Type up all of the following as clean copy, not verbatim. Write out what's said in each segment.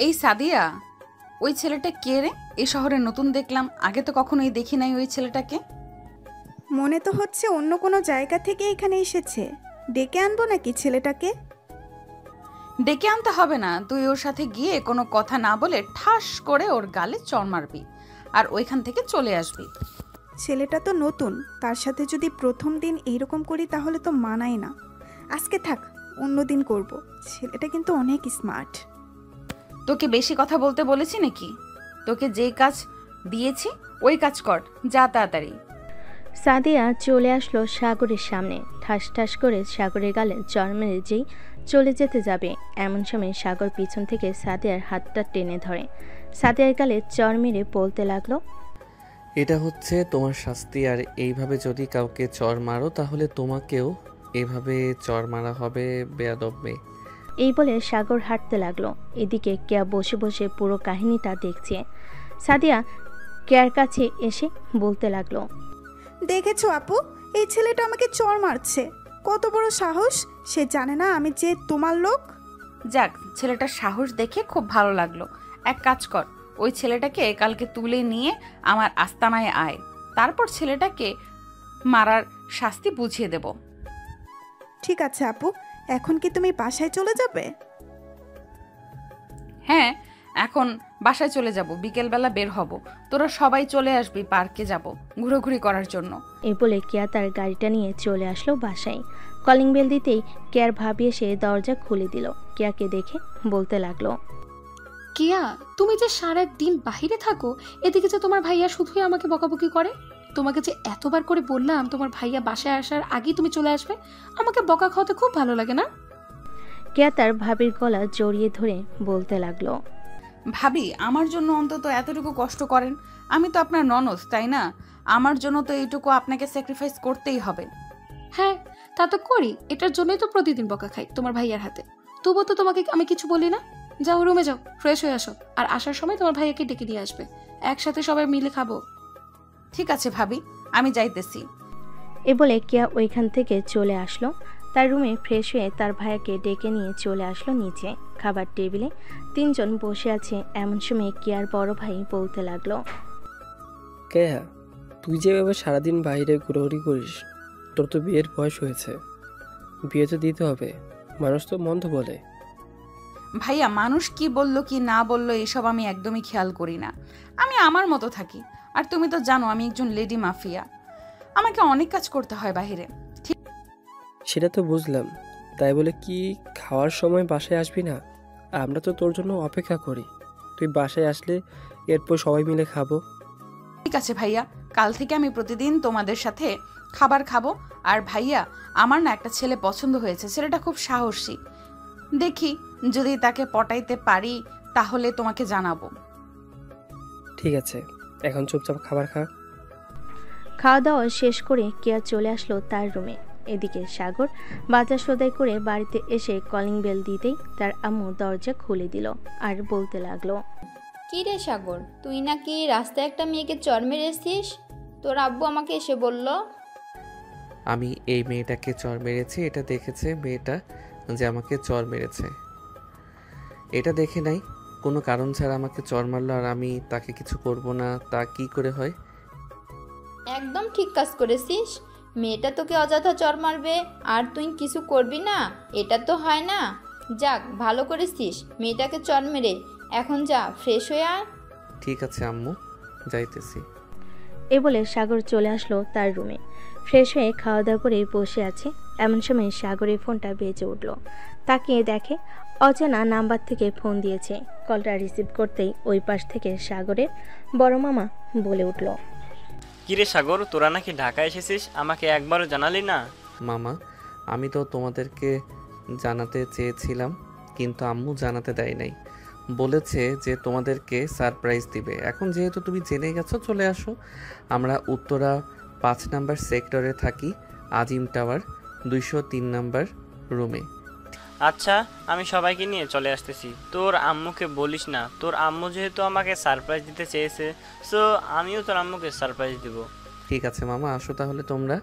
এই সাদিয়া, ওই ছেলেটা কে রে? এই শহরে নতুন দেখলাম, আগে তো কখনোই দেখি নাই ওই ছেলেটাকে। মনে তো হচ্ছে অন্য কোনো জায়গা থেকে এখানে এসেছে। ডেকে আনবো নাকি ছেলেটাকে? ডেকে আনতে হবে না, তুই ওর সাথে গিয়ে কোনো কথা না বলে ঠাস করে ওর গালে চড় মারবি আর ওইখান থেকে চলে আসবি। ছেলেটা তো নতুন, তার সাথে যদি প্রথম দিন এইরকম করি তাহলে তো মানায় না। আজকে থাক, অন্য দিন করব। ছেলেটা কিন্তু অনেক স্মার্ট। তোকে বেশি কথা বলতে বলেছি নাকি? তোকে যে কাজ দিয়েছি ওই কাজ কর, যা তাড়াতাড়ি। সাদিয়া চলে আসলো সাগরের সামনে, ঠাস ঠাস করে সাগরের গালে চড় মেরে যেই চলে যেতে যাবে, এমন সময় সাগর পিছন থেকে সাদিয়ার হাতটা টেনে ধরে। সাদিয়ার গালে চড় মেরে বলতে লাগলো, এটা হচ্ছে তোমার শাস্তি, আর এইভাবে যদি কাউকে চর মারো তাহলে তোমাকেও এভাবে চর মারা হবে, বেয়াদব মেয়ে। এই বলে সাগর হাঁটতে লাগলো। এদিকে কেয়া বসে বসে পুরো কাহিনীটা দেখছে। সাদিয়া কেয়ার কাছে এসে বলতে লাগলো, দেখেছো আপু, এই ছেলেটা আমাকে চড় মারছে। কত বড় সাহস! সে জানে না আমি যে তোমার লোক। যাক, ছেলেটার সাহস দেখে খুব ভালো লাগলো। এক কাজ কর, ওই ছেলেটাকে কালকে তুলে নিয়ে আমার আস্তানায় আয়, তারপর ছেলেটাকে মারার শাস্তি বুঝিয়ে দেব। ঠিক আছে আপু, এখন কি তুমি বাসায় চলে যাবে? হ্যাঁ, এখন বাসায় চলে যাব, বিকেলবেলা বের হব। তোরা সবাই চলে আসবি, পার্কে যাব ঘোরাঘুরি করার জন্য। এই বলে কেয়া তার গাড়িটা নিয়ে চলে আসলো বাসায়। কলিং বেল দিতেই কেয়ার ভাবি এসে দরজা খুলে দিল। কেয়াকে দেখে বলতে লাগলো, কিয়া, তুমি যে সারা দিন বাহিরে থাকো, এদিকে যে তোমার ভাইয়া শুধুই আমাকে বকাবকি করে। তোমাকে যে এতবার করে বললাম তোমার ভাইয়া বাসায় আসার আগেই তুমি চলে আসবে, আমাকে বকা খাওয়াতে খুব ভালো লাগে না? কেয়া তার ভাবির গলা জড়িয়ে ধরে বলতে লাগলো, ভাবি, আমার জন্য অন্তত এতটুকু কষ্ট করেন। আমি তো আপনার ননদ, তাই না? আমার জন্য তো এইটুকু আপনাকে স্যাক্রিফাইস করতেই হবে। হ্যাঁ, তা তো করি, এটার জন্যই তো প্রতিদিন বকা খাই তোমার ভাইয়ার হাতে। তবুও তো তোমাকে আমি কিছু বলি না। যাও রুমে যাও, ফ্রেশ হয়ে আসো, আর আসার সময় তোমার ভাইয়াকে ডেকে দিয়ে আসবে, একসাথে সবাই মিলে খাবো। ঠিক আছে ভাবি, আমি যাইতেছি। এ বলে কেয়া ওইখান থেকে চলে আসলো। তার রুমে ফ্রেশ হয়ে তার ভাইয়াকে ডেকে নিয়ে চলে আসলো নিচে। খাবার টেবিলে তিনজন বসে আছে, এমন সময় কেয়ার বড় ভাই বলতে লাগলো, কেয়া, তুই যেভাবে সারাদিন বাইরে ঘোরাঘুরি করিস, তোর তো বিয়ের বয়স হয়েছে, বিয়ে তো দিতে হবে। মানুষ তো মন্দ বলে। ভাইয়া, মানুষ কি বলল কি না বলল এসব আমি একদমই খেয়াল করি না। আমি আমার মতো থাকি। আর তুমি তো জানো আমি একজন লেডি মাফিয়া, আমাকে অনেক কাজ করতে হয় বাইরে। সেটা তো বুঝলাম, তাই বলে কি খাওয়ার সময় বাসায় আসবি না? আমরা তো তোর জন্য অপেক্ষা করি। তুই বাসায় আসলে এরপর সবাই মিলে খাবো। ঠিক আছে ভাইয়া, কাল থেকে আমি প্রতিদিন তোমাদের সাথে খাবার খাবো। আর ভাইয়া, আমার না একটা ছেলে পছন্দ হয়েছে, ছেলেটা খুব সাহসী। দেখি যদি তাকে পটাইতে পারি তাহলে তোমাকে জানাবো। ঠিক আছে, এখন চুপচাপ খাবার খা। খাওয়া দাওয়া শেষ করে কেয়া চলে আসলো তার রুমে। এদিকে সাগর বাজার সদাই করে বাড়িতে এসে কলিং বেল দিতেই তার আম্মু দরজা খুলে দিল আর বলতে লাগলো, কি রে সাগর, তুই নাকি রাস্তায় একটা মেয়েকে চড় মেরেছিস? তোর আব্বু আমাকে এসে বলল। আমি এই মেয়েটাকে চর মেরেছি, এটা দেখেছে মেয়েটা যে আমাকে চর মেরেছে। এটা দেখে নাই, কোনো কারণ ছাড়া আমাকে চর মারলো আর আমি তাকে কিছু করব না, তা কি করে হয়? একদম ঠিক কাজ করেছিস। মেয়েটা তোকে অযথা চড় মারবে আর তুই কিছু করবি না, এটা তো হয় না। যাক, ভালো করেছিস মেয়েটাকে চড় মেরে। এখন যা, ফ্রেশ হয়ে আয়। ঠিক আছে আম্মু, যাইতেছি। এ বলে সাগর চলে আসলো তার রুমে। ফ্রেশ হয়ে খাওয়া দাওয়া করে বসে আছে, এমন সময় সাগরের ফোনটা বেজে উঠল। তাকিয়ে দেখে অচেনা নাম্বার থেকে ফোন দিয়েছে। কলটা রিসিভ করতেই ওই পাশ থেকে সাগরের বড় মামা বলে উঠল, কিরে সাগর, তোরা নাকি ঢাকা এসেছিস, আমাকে একবারও জানালি না? মামা, আমি তো তোমাদেরকে জানাতে চেয়েছিলাম, কিন্তু আম্মু জানাতে দেয় নাই। বলেছে যে তোমাদেরকে সারপ্রাইজ দিবে। এখন যেহেতু তুমি জেনে গেছো, চলে আসো। আমরা উত্তরা 5 নাম্বার সেক্টরে থাকি, আজিম টাওয়ার 203 নাম্বার রুমে। আচ্ছা, আমি সবাইকে নিয়ে চলে আসতেছি। তোর আম্মুকে বলিস না, তোর আম্মু যেহেতু আমাকে সারপ্রাইজ দিতে চেয়েছে, সো আমিও তোর আম্মুকে সারপ্রাইজ দিব। ঠিক আছে মামা, আসো তাহলে তোমরা।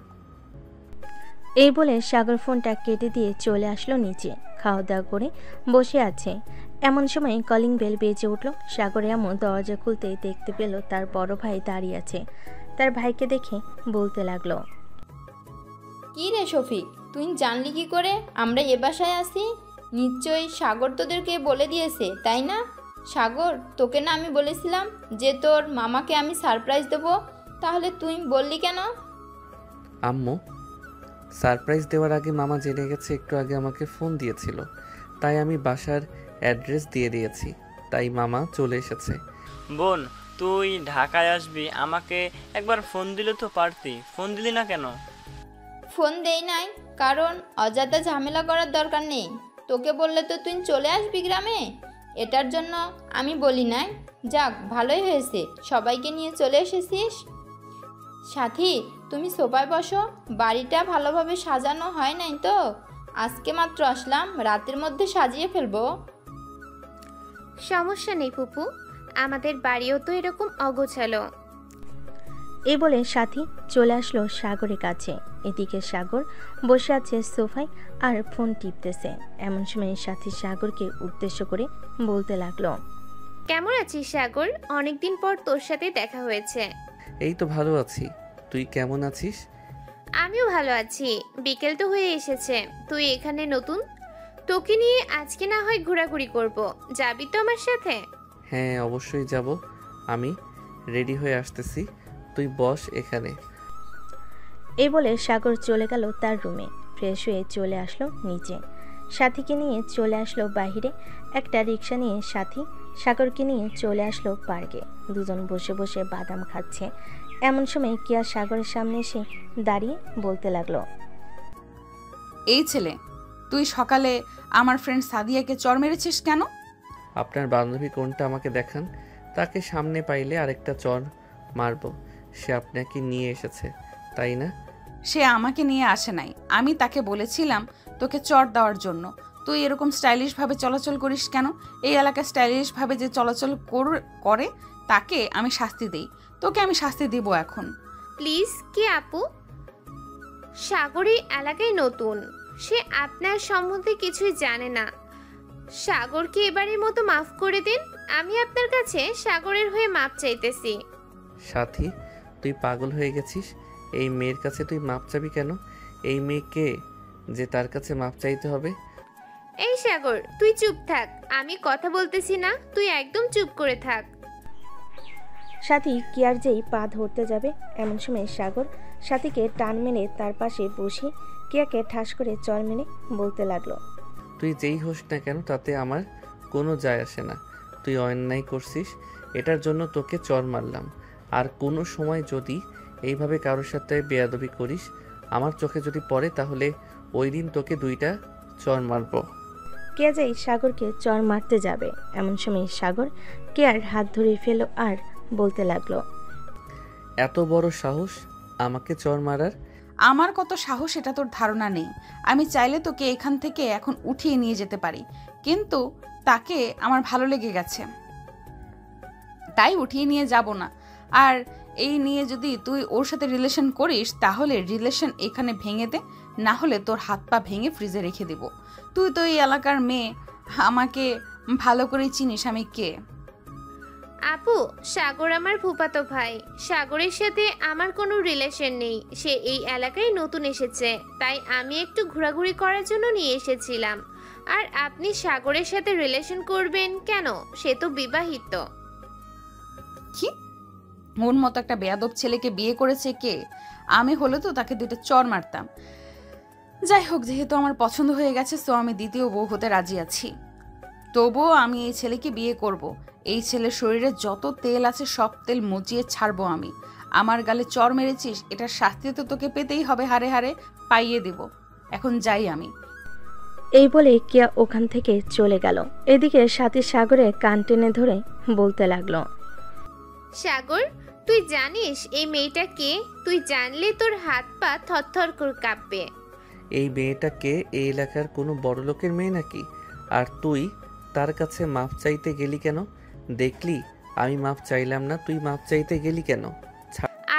এই বলে সাগর ফোনটা কেটে দিয়ে চলে আসলো নিচে। খাওয়া দাওয়া করে বসে আছে। এমন সময় কলিং বেল বেজে উঠল। সাগরের আম্মু দরজা খুলতেই দেখতে পেল তার বড় ভাই দাঁড়িয়ে আছে। তার ভাইকে দেখে বলতে লাগলো, কি রে শফিক, তুই জানলি কি করে আমরা এ বাসায় আসি? নিশ্চয়ই সাগর তোদেরকে বলে দিয়েছে, তাই না? সাগর, তোকে না আমি বলেছিলাম যে তোর মামাকে আমি সারপ্রাইজ দেবো, তাহলে তুই বললি কেন? আম্মু, সারপ্রাইজ দেওয়ার আগে মামা জেনে গেছে, একটু আগে আমাকে ফোন দিয়েছিল, তাই আমি বাসার অ্যাড্রেস দিয়ে দিয়েছি, তাই মামা চলে এসেছে। বোন, তুই ঢাকায় আসবি, আমাকে একবার ফোন দিলে তো পারতি, ফোন দিলি না কেন? ফোন দেই নাই কারণ অযথা ঝামেলা করার দরকার নেই। তোকে বললে তো তুই চলে আসবি গ্রামে, এটার জন্য আমি বলি নাই। যাক, ভালোই হয়েছে সবাইকে নিয়ে চলে এসেছিস। সাথী, তুমি সোফায় বসো, বাড়িটা ভালোভাবে সাজানো হয় নাই তো, আজকে মাত্র আসলাম, রাতের মধ্যে সাজিয়ে ফেলবো। সমস্যা নেই ফুপু, আমাদের বাড়িও তো এরকম অগোছালো। এই বলে সাথী চলে আসলো সাগরের কাছে। এদিকে সাগর বসে আছে সোফায় আর ফোন টিপতেছে। এমন সময় সাথী সাগরকে উদ্দেশ্য করে বলতে লাগলো, কেমন আছিস সাগর? অনেকদিন পর তোর সাথে দেখা হয়েছে। এই তো ভালো আছি, তুই কেমন আছিস? আমিও ভালো আছি। বিকেল তো হয়ে এসেছে, তুই এখানে নতুন, তোকে নিয়ে আজকে না হয় ঘোরাঘুরি করব, যাবি তো আমার সাথে? হ্যাঁ, অবশ্যই যাব, আমি রেডি হয়ে আসতেছি, তুই বস এখানে। এই বলে সাগর চলে গেল তার রুমে। ফ্রেশ হয়ে চলে আসলো নিচে। সাথীকে নিয়ে চলে আসলো বাহিরে। একটা রিক্সা নিয়ে সাথী সাগরকে নিয়ে চলে আসলো পার্কে। দুজন বসে বসে বাদাম খাচ্ছে। এমন সময় কিয়া সাগরের সামনে এসে দাঁড়িয়ে বলতে লাগলো, এই ছেলে, তুই সকালে আমার ফ্রেন্ড সাদিয়াকে চর মেরেছিস কেন? আপনার বান্ধবী কোনটা আমাকে দেখান, তাকে সামনে পাইলে আরেকটা চর মারবো। সে আপনাকে নিয়ে এসেছে, তাই না? সে আমাকে নিয়ে আসে নাই, আমি তাকে বলেছিলাম তোকে চর দেওয়ার জন্য। তুই এরকম স্টাইলিশভাবে চলাচল করিস কেন? এই এলাকায় স্টাইলিশভাবে যে চলাচল করে তাকে আমি শাস্তি দিই, তোকে আমি শাস্তি দিব এখন। প্লিজ কি আপু, সাগর এই এলাকায় নতুন, সে আপনার সম্বন্ধে কিছুই জানে না। সাগরকে এবারের মতো মাফ করে দিন, আমি আপনার কাছে সাগরের হয়ে মাপ চাইতেছি। সাথী, তুই পাগল হয়ে গেছিস? এই মেয়ের কাছে তুই মাপ চাবি কেন? এই মেয়েকে যে তার কাছে মাপ চাইতে হবে? এই সাগর, তুই চুপ থাক, আমি কথা বলতেছি না, তুই একদম চুপ করে থাক। সাথী কিয়ার যেই পা ধরতে যাবে, এমন সময় সাগর সাথীকে টান মেরে তার পাশে বসে কিয়াকে ঠাস করে চর মেরে বলতে লাগলো, তুই যেই হোস না কেন তাতে আমার কোনো যায় আসে না। তুই অন্যায় করছিস, এটার জন্য তোকে চর মারলাম। আর কোনো সময় যদি এইভাবে কারোর সাথে বেয়াদবি করিস, আমার চোখে যদি পড়ে, তাহলে ওই দিন তোকে 2টা চর মারবো। কিয়া যাই সাগরকে চর মারতে যাবে, এমন সময় সাগর কিয়ার হাত ধরে ফেলো আর বলতে লাগলো, এত বড় সাহস আমাকে চর মারার? আমার কত সাহস এটা তোর ধারণা নেই। আমি চাইলে তোকে এখান থেকে এখন উঠিয়ে নিয়ে যেতে পারি, কিন্তু তাকে আমার ভালো লেগে গেছে, তাই উঠিয়ে নিয়ে যাব না। আর এই নিয়ে যদি তুই ওর সাথে রিলেশন করিস, তাহলে রিলেশন এখানে ভেঙে দে, না হলে তোর হাত পা ভেঙে ফ্রিজে রেখে দিব। তুই তো এই এলাকার মেয়ে, আমাকে ভালো করে চিনিস আমি কে। আপু, সাগর আমার ফুফাতো ভাই, সাগরের সাথে আমার কোনো রিলেশন নেই, সে এই এলাকায় নতুন এসেছে, তাই আমি একটু ঘোরাঘুরি করার জন্য নিয়ে এসেছিলাম। আর আপনি সাগরের সাথে রিলেশন করবেন কেন? সে তো বিবাহিত। কি? ওর মতো একটা বেয়াদব ছেলেকে বিয়ে করেছে কে? আমি হলে তো তাকে 2টা চর মারতাম। যাই হোক, যেহেতু আমার পছন্দ হয়ে গেছে, সো আমি দ্বিতীয় বউ হতে রাজি আছি। তবুও আমি এই ছেলেকে বিয়ে করব। এই ছেলের শরীরে যত তেল আছে সব তেল মুচিয়ে ছাড়বো আমি। আমার গালে চর মেরেছিস, এটার শাস্তি তো তোকে পেতেই হবে, হারে হারে পাইয়ে দেব। এখন যাই আমি। এই বলে কিয়া ওখান থেকে চলে গেল। এদিকে সাথী সাগরে কান টেনে ধরে বলতে লাগলো, সাগর, তুই জানিস এই মেয়েটা কে? তুই জানলে তোর হাত পা থরথর করে কাঁপবে। এই মেয়েটা কে? এই এলাকার কোনো বড় লোকের মেয়ে নাকি? আর তুই তার কাছে মাপ চাইতে গেলি কেন? দেখলি আমি মাপ চাইলাম না, তুই মাপ চাইতে গেলি কেন?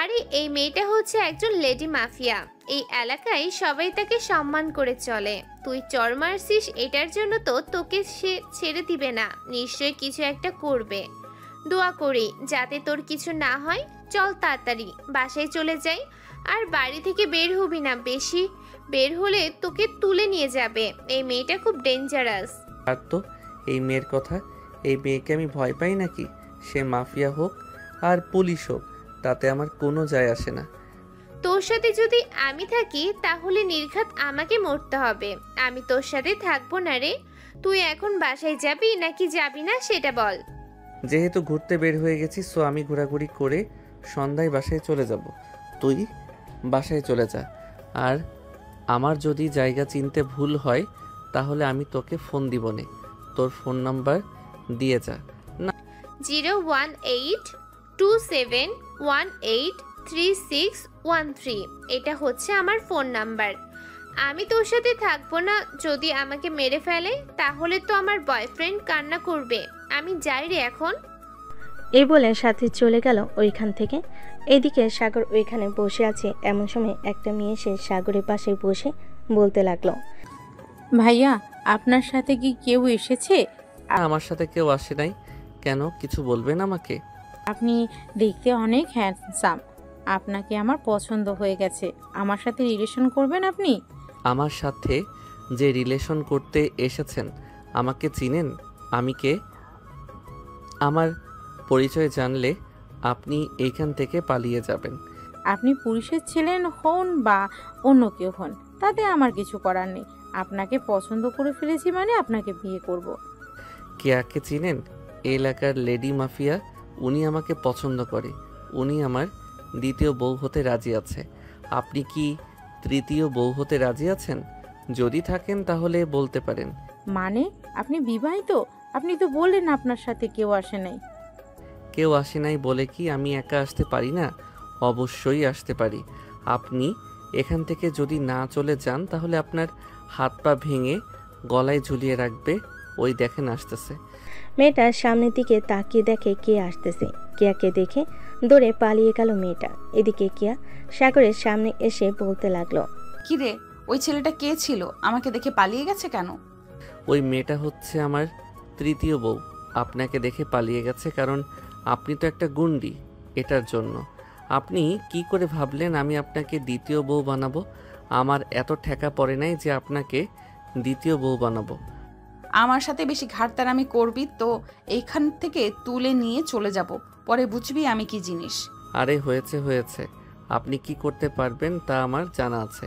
আরে এই মেয়েটা হচ্ছে একজন লেডি মাফিয়া। এই এলাকায় সবাই তাকে সম্মান করে চলে। তুই চর মারছিস, এটার জন্য তো তোকে সে ছেড়ে দিবে না, নিশ্চয়ই কিছু একটা করবে। দোয়া করি যাতে তোর কিছু না হয়। চল তাড়াতাড়ি বাসায় চলে যাই, আর বাড়ি থেকে বের হবি না, বেশি বের হলে তোকে তুলে নিয়ে যাবে। এই মেয়েটা খুব ডেঞ্জারাস। আর তো এই মেয়ের কথা, এই মেয়েকে আমি ভয় পাই নাকি? সে মাফিয়া হোক আর পুলিশ হোক, তাতে আমার কোনো যায় আসে না। তোর সাথে যদি আমি থাকি তাহলে নির্ঘাত আমাকে মরতে হবে। আমি তোর সাথে থাকবো না রে। তুই এখন বাসায় যাবি নাকি যাবি না সেটা বল। যেহেতু ঘুরতে বের হয়ে গেছি, সো আমি ঘোরাঘুরি করে সন্ধ্যায় বাসায় চলে যাব। তুই বাসায় চলে যা, আর আমার যদি জায়গা চিনতে ভুল হয় তাহলে আমি তোকে ফোন দিব নে। তোর ফোন নাম্বার দিয়ে যা। 01827183613। এটা হচ্ছে আমার ফোন নাম্বার। আমি তোর সাথে থাকবো না, যদি আমাকে মেরে ফেলে তাহলে তো আমার বয়ফ্রেন্ড কান্না করবে। আমি যাই রে এখন। এই বলে সাথী চলে গেল ওইখান থেকে। এদিকে সাগর ওইখানে বসে আছে। এমন সময় একটা মেয়ে এসে সাগরের পাশে বসে বলতে লাগলো, ভাইয়া আপনার সাথে কি কেউ এসেছে? আমার সাথে কেউ আসে নাই। কেন, কিছু বলবেন আমাকে? আপনি দেখতে অনেক হ্যান্ডসাম, আপনাকে আমার পছন্দ হয়ে গেছে। আমার সাথে রিলেশন করবেন আপনি? আমার সাথে যে রিলেশন করতে এসেছেন, আমাকে চিনেন? আমি কে? আমার পরিচয় জানলে আপনি এইখান থেকে পালিয়ে যাবেন। আপনি পুলিশের ছিলেন হন বা অন্য কেউ হন, তাতে আমার কিছু করার নেই। আপনাকে পছন্দ করে ফেলেছি মানে আপনাকে বিয়ে করব। কেয়াকে চিনেন? এই এলাকার লেডি মাফিয়া। উনি আমাকে পছন্দ করে। উনি আমার দ্বিতীয় বউ হতে রাজি আছে। আপনি কি তৃতীয় বউ হতে রাজি আছেন? যদি থাকেন তাহলে বলতে পারেন। মানে আপনি বিবাহিত? আপনি তো বললেন আপনার সাথে কেউ আসে নাই। কেউ আসে নাই বলে কি আমি একা আসতে পারি না? অবশ্যই আসতে পারি। আপনি এখান থেকে যদি না চলে যান তাহলে আপনার হাত পা ভেঙে গলায় ঝুলিয়ে রাখবে। ওই দেখেন আসতেছে। মেয়েটা সামনের দিকে তাকিয়ে দেখে কে আসতেছে। কেয়াকে দেখে দৌড়ে পালিয়ে গেল মেয়েটা। এদিকে কেয়া সাগরের সামনে এসে বলতে লাগলো, কিরে, ওই ছেলেটা কে ছিল? আমাকে দেখে পালিয়ে গেছে কেন? ওই মেয়েটা হচ্ছে আমার তৃতীয় বউ। আপনাকে দেখে পালিয়ে গেছে কারণ আপনি তো একটা গুন্ডি। এটার জন্য। আপনি কি করে ভাবলেন আমি আপনাকে দ্বিতীয় বউ বানাবো? আমার এত ঠেকা পড়ে নাই যে আপনাকে দ্বিতীয় বউ বানাবো। আমার সাথে বেশি ঘাটতারামি করবি তো এইখান থেকে তুলে নিয়ে চলে যাব, পরে বুঝবি আমি কি জিনিস। আরে হয়েছে হয়েছে, আপনি কি করতে পারবেন তা আমার জানা আছে।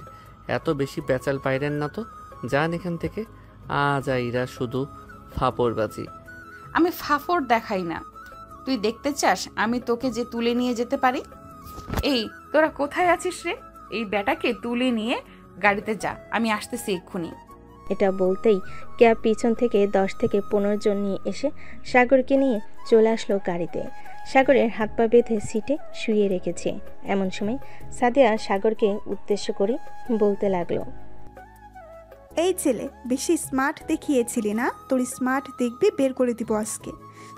এত বেশি প্যাচাল পাইরেন না তো, যান এখান থেকে। আইরা শুধু ফাপড়বাজি। আমি ফাফড় দেখাই না। তুই দেখতে চাস আমি তোকে যে তুলে নিয়ে যেতে পারি? এই তোরা কোথায় আছিস রে? এই ব্যাটাকে তুলে নিয়ে গাড়িতে যা, আমি আসতেছি এক্ষুনি। এটা বলতেই কেয়া পিছন থেকে 10 থেকে 15 জন নিয়ে এসে সাগরকে নিয়ে চলে আসলো গাড়িতে। সাগরের হাত পা বেঁধে সিটে শুয়ে রেখেছে। এমন সময় সাদিয়া সাগরকে উদ্দেশ্য করে বলতে লাগলো, এই ছেলে, বেশি স্মার্ট দেখিয়েছিলি না? তোর স্মার্ট দেখবি বের করে দিব আজকে।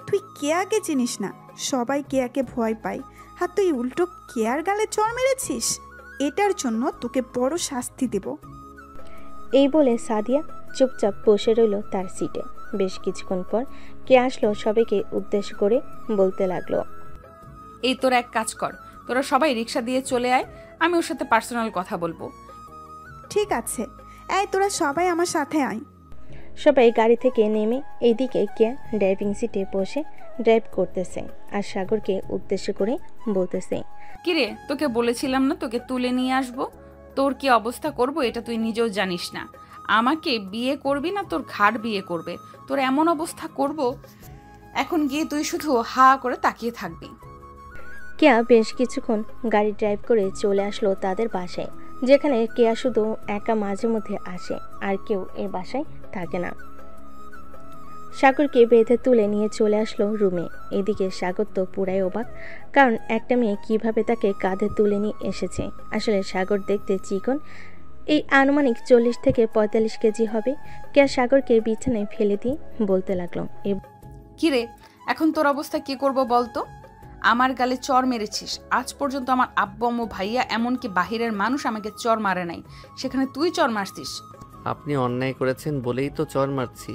তুই কেয়াকে চিনিস না, সবাই কেয়াকে ভয় পায়, আর তুই উল্টো কেয়ার গালে চড় মেরেছিস। এটার জন্য তোকে বড় শাস্তি দেব। এই বলে সাদিয়া চুপচাপ বসে রইল তার সিটে। বেশ কিছুক্ষণ পর কে আসলো সবাইকে উদ্দেশ্য করে বলতে লাগলো, এই তোরা এক কাজ কর, তোরা সবাই রিক্সা দিয়ে চলে আয়, আমি ওর সাথে পার্সোনাল কথা বলবো। ঠিক আছে, এই তোরা সবাই আমার সাথে আয়। সবাই গাড়ি থেকে নেমে এইদিকে কেয়া ড্রাইভিং সিটে বসে ড্রাইভ করতেছে আর সাগরকে উদ্দেশ্য করে বলতেছে, কিরে, তোকে বলেছিলাম না তোকে তুলে নিয়ে আসবো? তোর কি অবস্থা করব এটা তুই নিজেও জানিস না। আমাকে বিয়ে করবি না তোর ঘাড় বিয়ে করবে। তোর এমন অবস্থা করব, এখন গিয়ে তুই শুধু হা করে তাকিয়ে থাকবি। কেয়া বেশ কিছুক্ষণ গাড়ি ড্রাইভ করে চলে আসলো তাদের বাসায়, যেখানে কেয়া শুধু একা মাঝে মধ্যে আসে, আর কেউ এই বাসায় থাকে না। সাগরকে বেঁধে তুলে নিয়ে চলে আসলো রুমে। এদিকে সাগর তো পুরাই অবাক, কারণ একটা মেয়ে কিভাবে তাকে কাঁধে তুলে নিয়ে এসেছে। আসলে সাগর দেখতে চিকন, এই আনুমানিক 40 থেকে 45 কেজি হবে। কেয়া সাগরকে বিছানায় ফেলে দিয়ে বলতে লাগলো, কিরে, এখন তোর অবস্থা কি করব বলতো? আমার গালে চর মেরেছিস। আজ পর্যন্ত আমার আব্বু আম্মু ভাইয়া এমনকি বাহিরের মানুষ আমাকে চর মারে নাই, সেখানে তুই চর মারছিস। আপনি অন্যায় করেছেন বলেই তো চর মারছি।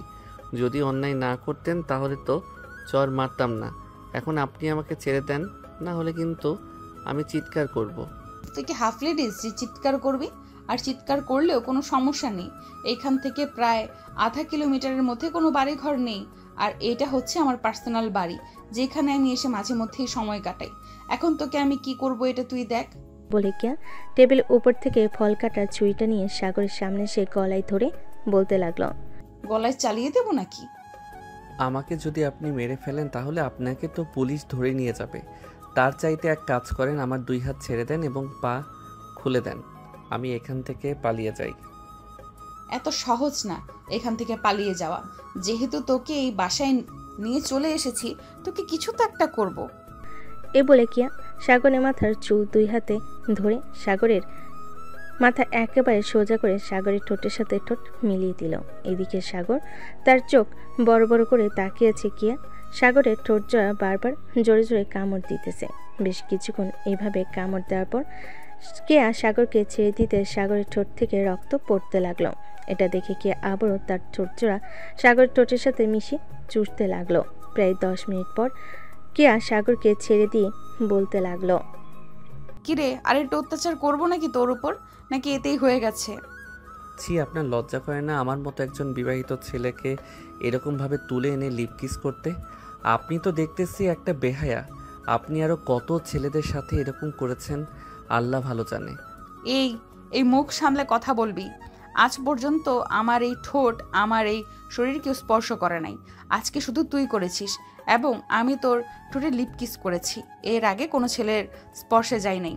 যদি অন্যায় না করতেন তাহলে তো চর মারতাম না। এখন আপনি আমাকে ছেড়ে দেন, না হলে কিন্তু আমি চিৎকার করব। তুই কি হাফ লেডিস যে চিৎকার করবি? আর চিৎকার করলেও কোনো সমস্যা নেই। এইখান থেকে প্রায় আধা কিলোমিটারের মধ্যে কোনো বাড়ি ঘর নেই, আর এটা হচ্ছে আমার পার্সোনাল বাড়ি, যেখানে আমি এসে মাঝে মধ্যেই সময় কাটাই। এখন তোকে আমি কি করব এটা তুই দেখ। বলে কিয়া টেবিলের উপর থেকে ফল কাটার ছুরিটা নিয়ে সাগরের সামনে সে গলায় ধরে বলতে লাগলো, গলায় চালিয়ে দেবো নাকি? আমাকে যদি আপনি মেরে ফেলেন তাহলে আপনাকে তো পুলিশ ধরে নিয়ে যাবে। তার চাইতে এক কাজ করেন, আমার 2 হাত ছেড়ে দেন এবং পা খুলে দেন, আমি এখান থেকে পালিয়ে যাই। এত সহজ না এখান থেকে পালিয়ে যাওয়া। যেহেতু তোকে এই বাসায় নিয়ে চলে এসেছি, তোকে কিছু তো একটা করব। এ বলে কিয়া সাগরের মাথার চুল 2 হাতে ধরে সাগরের মাথা একেবারে সোজা করে সাগরের ঠোঁটের সাথে ঠোঁট মিলিয়ে দিল। এদিকে সাগর তার চোখ বড় বড় করে তাকিয়েছে কিয়া। সাগরের ঠোঁট জোড়া বারবার জোরে জোরে কামড় দিতেছে। বেশ কিছুক্ষণ এইভাবে কামড় দেওয়ার পর কিয়া সাগরকে ছেড়ে দিতে সাগরের ঠোঁট থেকে রক্ত পড়তে লাগলো। এটা দেখে কিয়া আবারও তার ঠোঁট জোড়া সাগরের ঠোঁটের সাথে মিশিয়ে চুষতে লাগলো। প্রায় 10 মিনিট পর কিয়া সাগরকে ছেড়ে দিয়ে বলতে লাগলো, কিরে, আর একটু অত্যাচার করবো নাকি তোর উপর, নাকি এতেই হয়ে গেছে? ছি, আপনার লজ্জা করে না আমার মতো একজন বিবাহিত ছেলেকে এরকমভাবে তুলে এনে লিপ কিস করতে? আপনি তো দেখতেছি একটা বেহায়া। আপনি আরও কত ছেলেদের সাথে এরকম করেছেন আল্লাহ ভালো জানে। এই মুখ সামলে কথা বলবি। আজ পর্যন্ত আমার এই ঠোঁট, আমার এই শরীর কেউ স্পর্শ করে নাই। আজকে শুধু তুই করেছিস, এবং আমি তোর ঠোঁটে লিপ কিস করেছি। এর আগে কোনো ছেলের স্পর্শে যাই নাই।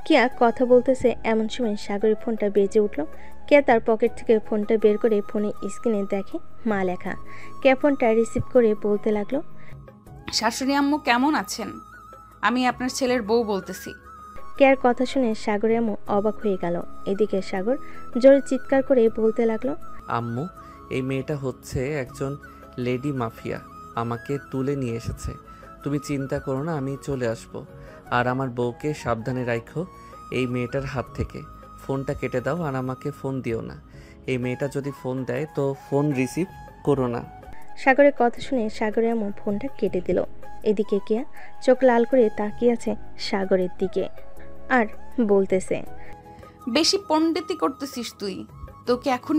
কিয়া কথা বলতেছে এমন সময় সাগরের ফোনটা বেজে উঠল। কিয়া তার পকেট থেকে ফোনটা বের করে ফোনের স্ক্রিনে দেখে মা লেখা। কিয়া ফোনটা রিসিভ করে বলতে লাগলো, শাশুড়ি আম্মু কেমন আছেন? আমি আপনার ছেলের বউ বলতেছি। কিয়ার কথা শুনে সাগরের আম্মু অবাক হয়ে গেল। এদিকে সাগর জোরে চিৎকার করে বলতে লাগলো, আম্মু, এই মেয়েটা হচ্ছে একজন লেডি মাফিয়া, আমাকে তুলে নিয়ে এসেছে। তুমি চিন্তা করো না, আমি চলে আসব। আর আমার বউকে সাবধানে রাখো এই মেয়েটার হাত থেকে। ফোনটা কেটে দাও আর আমাকে ফোন দিও না। এই মেয়েটা যদি ফোন দেয় তো ফোন রিসিভ করো না। সাগরের কথা শুনে সাগরের আম্মু ফোনটা কেটে দিল। এদিকে কিয়া চোখ লাল করে তাকিয়ে আছে সাগরের দিকে আর বলতেছে, বেশি পণ্ডিতি করতেছিস তুই। তোকে এখন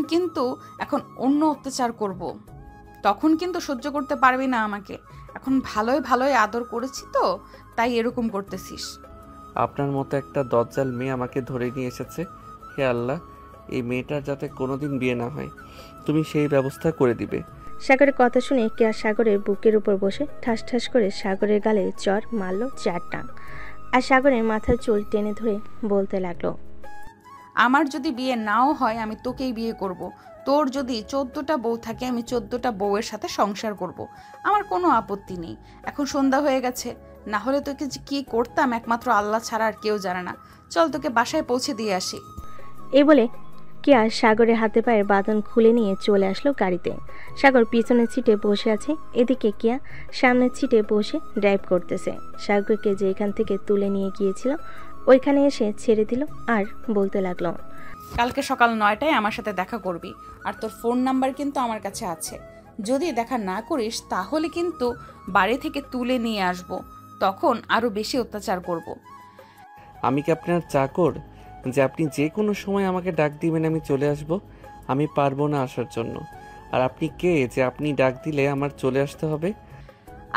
অন্য অত্যাচার করব। তখন কিন্তু সহ্য করতে পারবি না আমাকে। এখন ভালোই ভালোই আদর করেছি তো, তাই এরকম করতেছিস। আপনার মতো একটা দজ্জাল মেয়ে আমাকে ধরে নিয়ে এসেছে। হে আল্লাহ, এই মেয়েটার যাতে কোনোদিন বিয়ে না হয়, তুমি সেই ব্যবস্থা করে দিবে। সাগরের কথা শুনে কিয়া সাগরের বুকের উপর বসে ঠাস ঠাস করে সাগরের গালে চর মারল 4টা। আর সাগরের মাথার চুল টেনে ধরে বলতে লাগলো, আমার যদি বিয়ে নাও হয় আমি তোকেই বিয়ে করব। তোর যদি 14টা বউ থাকে আমি 14টা বউয়ের সাথে সংসার করব। আমার কোনো আপত্তি নেই। এখন সন্ধ্যা হয়ে গেছে, না হলে তোকে যে কি করতাম একমাত্র আল্লাহ ছাড়া আর কেউ জানে না। চল তোকে বাসায় পৌঁছে দিয়ে আসি। এই বলে কিয়া সাগরের হাতে পায়ের বাঁধন খুলে নিয়ে চলে আসলো গাড়িতে। সাগর পিছনের সিটে বসে আছে। এদিকে কিয়া সামনের সিটে বসে ড্রাইভ করতেছে। সাগরকে যে এখান থেকে তুলে নিয়ে গিয়েছিল ওইখানে এসে ছেড়ে দিল আর বলতে লাগলো, কালকে সকাল 9টায় আমার সাথে দেখা করবি। আর তোর ফোন নাম্বার কিন্তু আমার কাছে আছে। যদি দেখা না করিস তাহলে কিন্তু বাড়ি থেকে তুলে নিয়ে আসব। তখন আরো বেশি অত্যাচার করব। আমি কি আপনার চাকর যে আপনি যে কোনো সময় আমাকে ডাক দিবেন আমি চলে আসব? আমি পারবো না আসার জন্য। আর আপনি কে যে আপনি ডাক দিলে আমার চলে আসতে হবে?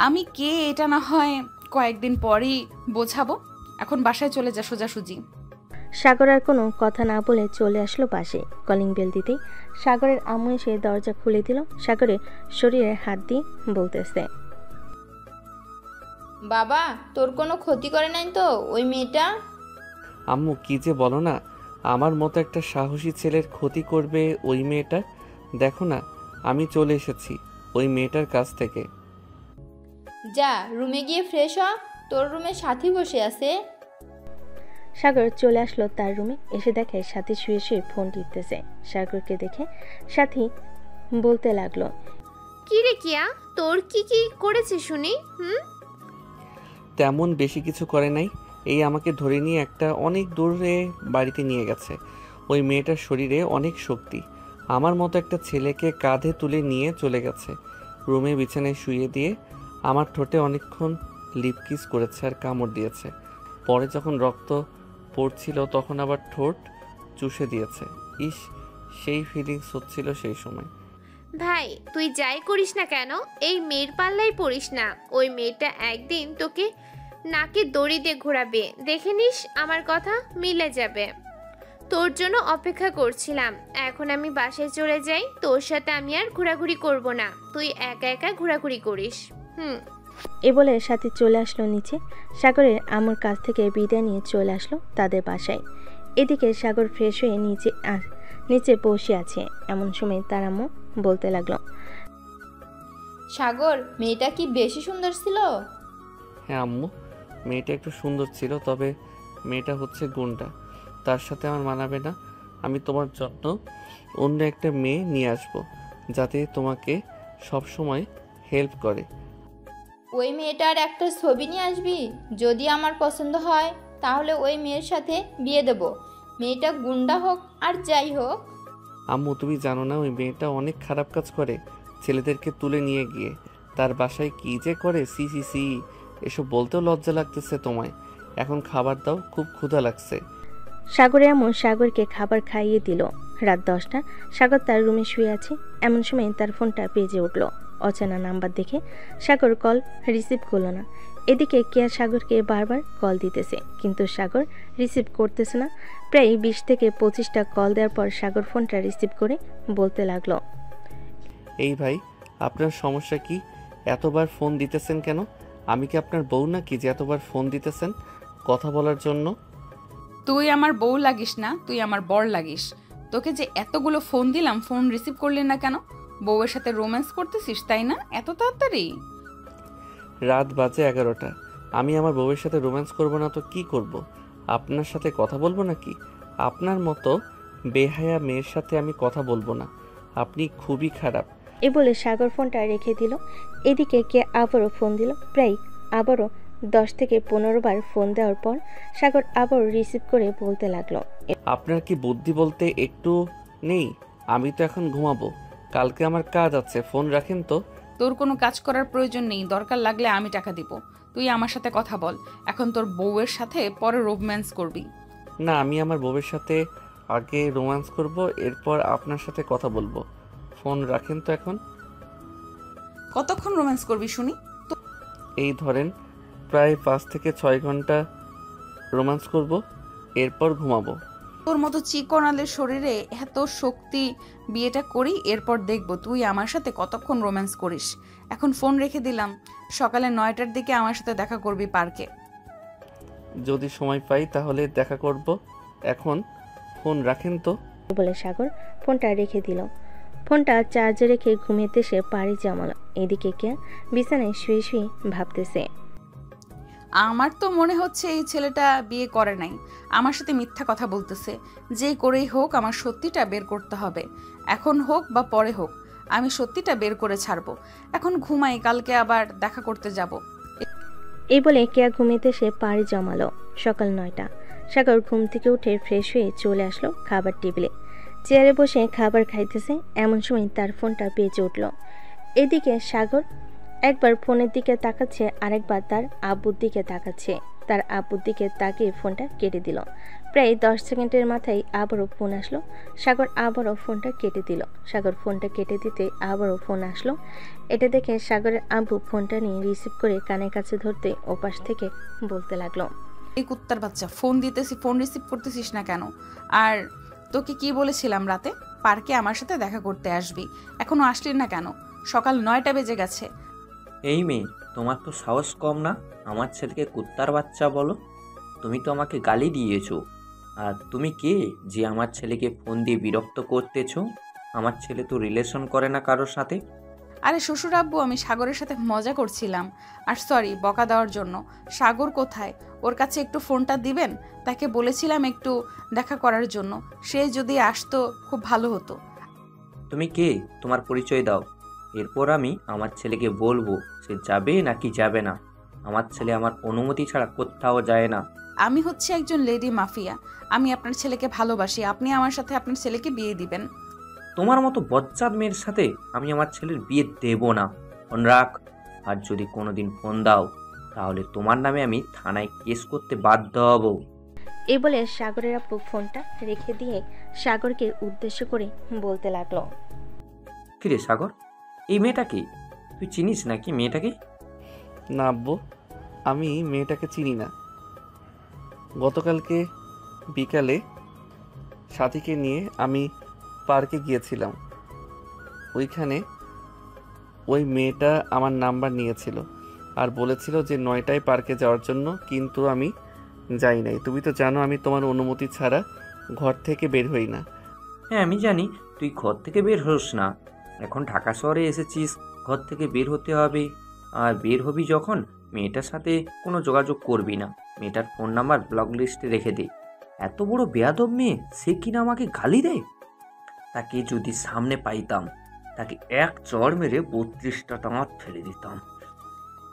আমি কে এটা না হয় কয়েকদিন পরই বোঝাবো। এখন বাসায় চলে যা সোজাসুজি। সাগর আর কোনো কথা না বলে চলে আসলো পাশে। কলিং বেল দিতেই সাগরের আম্মু এসে দরজা খুলে দিল। সাগরের শরীরে হাত দিয়ে বলতেছে, বাবা, তোর কোনো ক্ষতি করে নাই তো ওই মেয়েটা? আম্মু, কি যে বলো না, আমার মতো একটা সাহসী ছেলের ক্ষতি করবে ওই মেয়েটা? দেখো না, আমি চলে এসেছি ওই মেয়েটার কাছ থেকে। যা রুমে গিয়ে ফ্রেশ হ, তোর রুমে সাথী বসে আছে। সাগর চলে আসলো তার রুমে। এসে দেখে সাথী শুয়ে শুয়ে ফোন টিপতেছে। সাগরকে দেখে সাথী বলতে লাগলো, কি রে কিয়া, তোর কি কি করেছে শুনি? তেমন বেশি কিছু করে নাই। এই আমাকে ধরে নিয়ে একটা অনেক দূরে বাড়িতে নিয়ে গেছে। ওই মেয়েটার শরীরে অনেক শক্তি। আমার মতো একটা ছেলেকে কাঁধে তুলে নিয়ে চলে গেছে। রুমে বিছানায় শুইয়ে দিয়ে আমার ঠোঁটে অনেকক্ষণ লিপ কিস করেছে আর কামড় দিয়েছে। পরে যখন রক্ত পড়ছিল তখন আবার ঠোঁট চুষে দিয়েছে। ইস, সেই ফিলিংস হচ্ছিল সেই সময়। ভাই তুই যাই করিস না কেন এই মেয়ের পাল্লাই পড়িস না। ওই মেয়েটা একদিন তোকে নাকে দড়ি দিয়ে ঘোরাবে, দেখে নিস আমার কথা মিলে যাবে। তোর জন্য অপেক্ষা করছিলাম। এখন আমি বাসায় চলে যাই, তোর সাথে আমি আর ঘোরাঘুরি করব না, তুই একা একা ঘোরাঘুরি করিস। এ বলে সাথী চলে আসলো নিচে। সাগরের আম্মুর কাছ থেকে বিদায় নিয়ে চলে আসলো তাদের বাসায়। এদিকে সাগর ফ্রেশ হয়ে নিচে বসে আছে। এমন সময় তার আম্মু বলতে লাগলো, সাগর, মেয়েটা কি বেশি সুন্দর ছিল? হ্যাঁ আম্মু, মেয়েটা একটু সুন্দর ছিল, তবে মেয়েটা হচ্ছে গুন্ডা, তার সাথে আমার মানাবে না। আমি তোমার জন্য অন্য একটা মেয়ে নিয়ে আসবো যাতে তোমাকে সব সময় হেল্প করে। ওই মেয়েটার একটা ছবি নিয়ে আসবি। যদি আমার পছন্দ হয় তাহলে ওই মেয়ের সাথে বিয়ে দেব। মেয়েটা গুন্ডা হোক আর যাই হোক। আম্মু তুমি জানো না ওই মেয়েটা অনেক খারাপ কাজ করে, ছেলেদেরকে তুলে নিয়ে গিয়ে তার বাসায় কি যে করে। সি সি সি, এসব বলতেও লজ্জা লাগতেছে তোমায়। এখন খাবার দাও, খুব ক্ষুধা লাগছে। সাগরের আম্মু সাগরকে খাবার খাইয়ে দিল। রাত 10টা। সাগর তার রুমে শুয়ে আছে। এমন সময় তার ফোনটা বেজে উঠল। অচেনা নাম্বার দেখে সাগর কল রিসিভ করলো না। এদিকে কেয়া সাগরকে বারবার কল দিতেছে, কিন্তু সাগর রিসিভ করতেছে না। প্রায় 20 থেকে 25টা কল দেওয়ার পর সাগর ফোনটা রিসিভ করে বলতে লাগলো, এই ভাই, আপনার সমস্যা কি? এতবার ফোন দিতেছেন কেন? আমি কি আপনার বউ নাকি যে এতবার ফোন দিতেছেন কথা বলার জন্য? তুই আমার বউ লাগিস না, তুই আমার বর লাগিস। তোকে যে এতগুলো ফোন দিলাম, ফোন রিসিভ করলি না কেন? বউয়ের সাথে রোম্যান্স করতেছিস তাই না এত তাড়াতাড়ি? রাত বাজে 11টা। আমি আমার বউয়ের সাথে রোম্যান্স করব না তো কি করব? আপনার সাথে কথা বলবো নাকি? আপনার মতো বেহায়া মেয়ের সাথে আমি কথা বলবো না। আপনি খুবই খারাপ। এ বলে সাগর ফোনটা রেখে দিল। এদিকে কে আবারও ফোন দিল। প্রায় আবারও 10 থেকে 15 বার ফোন দেওয়ার পর সাগর আবারও রিসিভ করে বলতে লাগলো, আপনার কি বুদ্ধি বলতে একটু নেই? আমি তো এখন ঘুমাবো, কালকে আমার কাজ আছে। ফোন রাখেন তো। তোর কোনো কাজ করার প্রয়োজন নেই, দরকার লাগলে আমি টাকা দিব। তুই আমার সাথে কথা বল। এখন তোর বউয়ের সাথে পরে রোম্যান্স করবি। না, আমি আমার বউয়ের সাথে আগে রোম্যান্স করব, এরপর আপনার সাথে কথা বলবো। ফোন রাখেন তো এখন। কতক্ষণ রোম্যান্স করবি শুনি? এই ধরেন প্রায় 5 থেকে 6 ঘন্টা রোম্যান্স করব, এরপর ঘুমাবো। তোর মতো চিকনালের শরীরে এত শক্তি, বিয়েটা করি, এরপর দেখবো তুই আমার সাথে কতক্ষণ রোম্যান্স করিস। এখন ফোন রেখে দিলাম। সকালে 9টার দিকে আমার সাথে দেখা করবি পার্কে। যদি সময় পাই তাহলে দেখা করব। এখন ফোন রাখেন তো। বলে সাগর ফোনটা রেখে দিল। ফোনটা চার্জে রেখে ঘুমিয়ে সে পাড়ি জমালো। এদিকে কে বিছানায় শুয়ে শুয়ে ভাবতেছে, আমার তো মনে হচ্ছে এই ছেলেটা বিয়ে করে নাই, আমার সাথে মিথ্যা কথা বলতেছে। যে করেই হোক আমার সত্যিটা বের করতে হবে। এখন হোক বা পরে হোক, আমি সত্যিটা বের করে ছাড়বো। এখন ঘুমাই, কালকে আবার দেখা করতে যাব। এই বলে কেয়া ঘুমিয়ে সে পাড়ি জমালো। সকাল 9টা। সাগর ঘুম থেকে উঠে ফ্রেশ হয়ে চলে আসলো খাবার টেবিলে। চেয়ারে বসে খাবার খাইতেছে। এমন সময় তার ফোনটা বেজে উঠল। এদিকে সাগর একবার ফোনের দিকে তাকাচ্ছে, আরেকবার তার আব্বুর দিকে তাকাচ্ছে। তার আব্বুর দিকে তাকিয়ে ফোনটা কেটে দিল। প্রায় 10 সেকেন্ডের মাথায় আবারও ফোন আসলো। সাগর আবারও ফোনটা কেটে দিল। সাগর ফোনটা কেটে দিতে আবারও ফোন আসলো। এটা দেখে সাগরের আব্বু ফোনটা নিয়ে রিসিভ করে কানের কাছে ধরতে ওপাশ থেকে বলতে লাগলো, এই কুত্তার বাচ্চা, ফোন দিতেছি, ফোন রিসিভ করতেছিস না কেন? আর তোকে কি বলেছিলাম রাতে পার্কে আমার সাথে দেখা করতে আসবি, এখনো আসলি না কেন? সকাল 9টা বেজে গেছে। এই মেয়ে, তোমার তো সাহস কম না আমার ছেলেকে কুত্তার বাচ্চা বলো? তুমি তো আমাকে গালি দিয়েছো। আর তুমি কে যে আমার ছেলেকে ফোন দিয়ে বিরক্ত করতেছো? আমার ছেলে তো রিলেশন করে না কারোর সাথে। আরে শ্বশুর আব্বু, আমি সাগরের সাথে মজা করছিলাম। আর সরি বকা দেওয়ার জন্য। সাগর কোথায়? ওর কাছে একটু ফোনটা দিবেন? তাকে বলেছিলাম একটু দেখা করার জন্য। সে যদি আসতো খুব ভালো হতো। তুমি কে? তোমার পরিচয় দাও, এরপর আমি আমার ছেলেকে বলবো সে যাবে নাকি যাবে না। আমার ছেলে আমার অনুমতি ছাড়া কোথাও যায় না। আমি হচ্ছে একজন লেডি মাফিয়া। আমি আপনার ছেলেকে ভালোবাসি। আপনি আমার সাথে আপনার ছেলেকে বিয়ে দিবেন। তোমার মতো বজ্জাত মেয়ের সাথে আমি আমার ছেলের বিয়ে দেব না। ফোন রাখ। আর যদি কোনোদিন ফোন দাও তাহলে তোমার নামে আমি থানায় কেস করতে বাধ্য হব। এই বলে সাগরের আপু ফোনটা রেখে দিয়ে সাগরকে উদ্দেশ্য করে বলতে লাগলো। কিরে সাগর, এই মেয়েটা কি? তুই চিনিস নাকি মেয়েটাকে? না আব্বু, আমি মেয়েটাকে চিনি না। গতকালকে বিকালে সাথীকে নিয়ে আমি পার্কে গিয়েছিলাম। ওইখানে ওই মেয়েটা আমার নাম্বার নিয়েছিল আর বলেছিল যে 9টায় পার্কে যাওয়ার জন্য, কিন্তু আমি যাই নাই। তুমি তো জানো আমি তোমার অনুমতি ছাড়া ঘর থেকে বের হই না। হ্যাঁ আমি জানি তুই ঘর থেকে বের হোস না। এখন ঢাকা শহরে এসেছিস, ঘর থেকে বের হতে হবে। আর বের হবি যখন মেয়েটার সাথে কোনো যোগাযোগ করবি না। মেয়েটার ফোন নাম্বার ব্লক লিস্টে রেখে দে। এত বড় বেয়াদব মেয়ে, সে কিনা আমাকে গালি দেয়। তাকে যদি সামনে পাইতাম তাকে এক চড় মেরে 32টা দাঁত ফেলে দিতাম।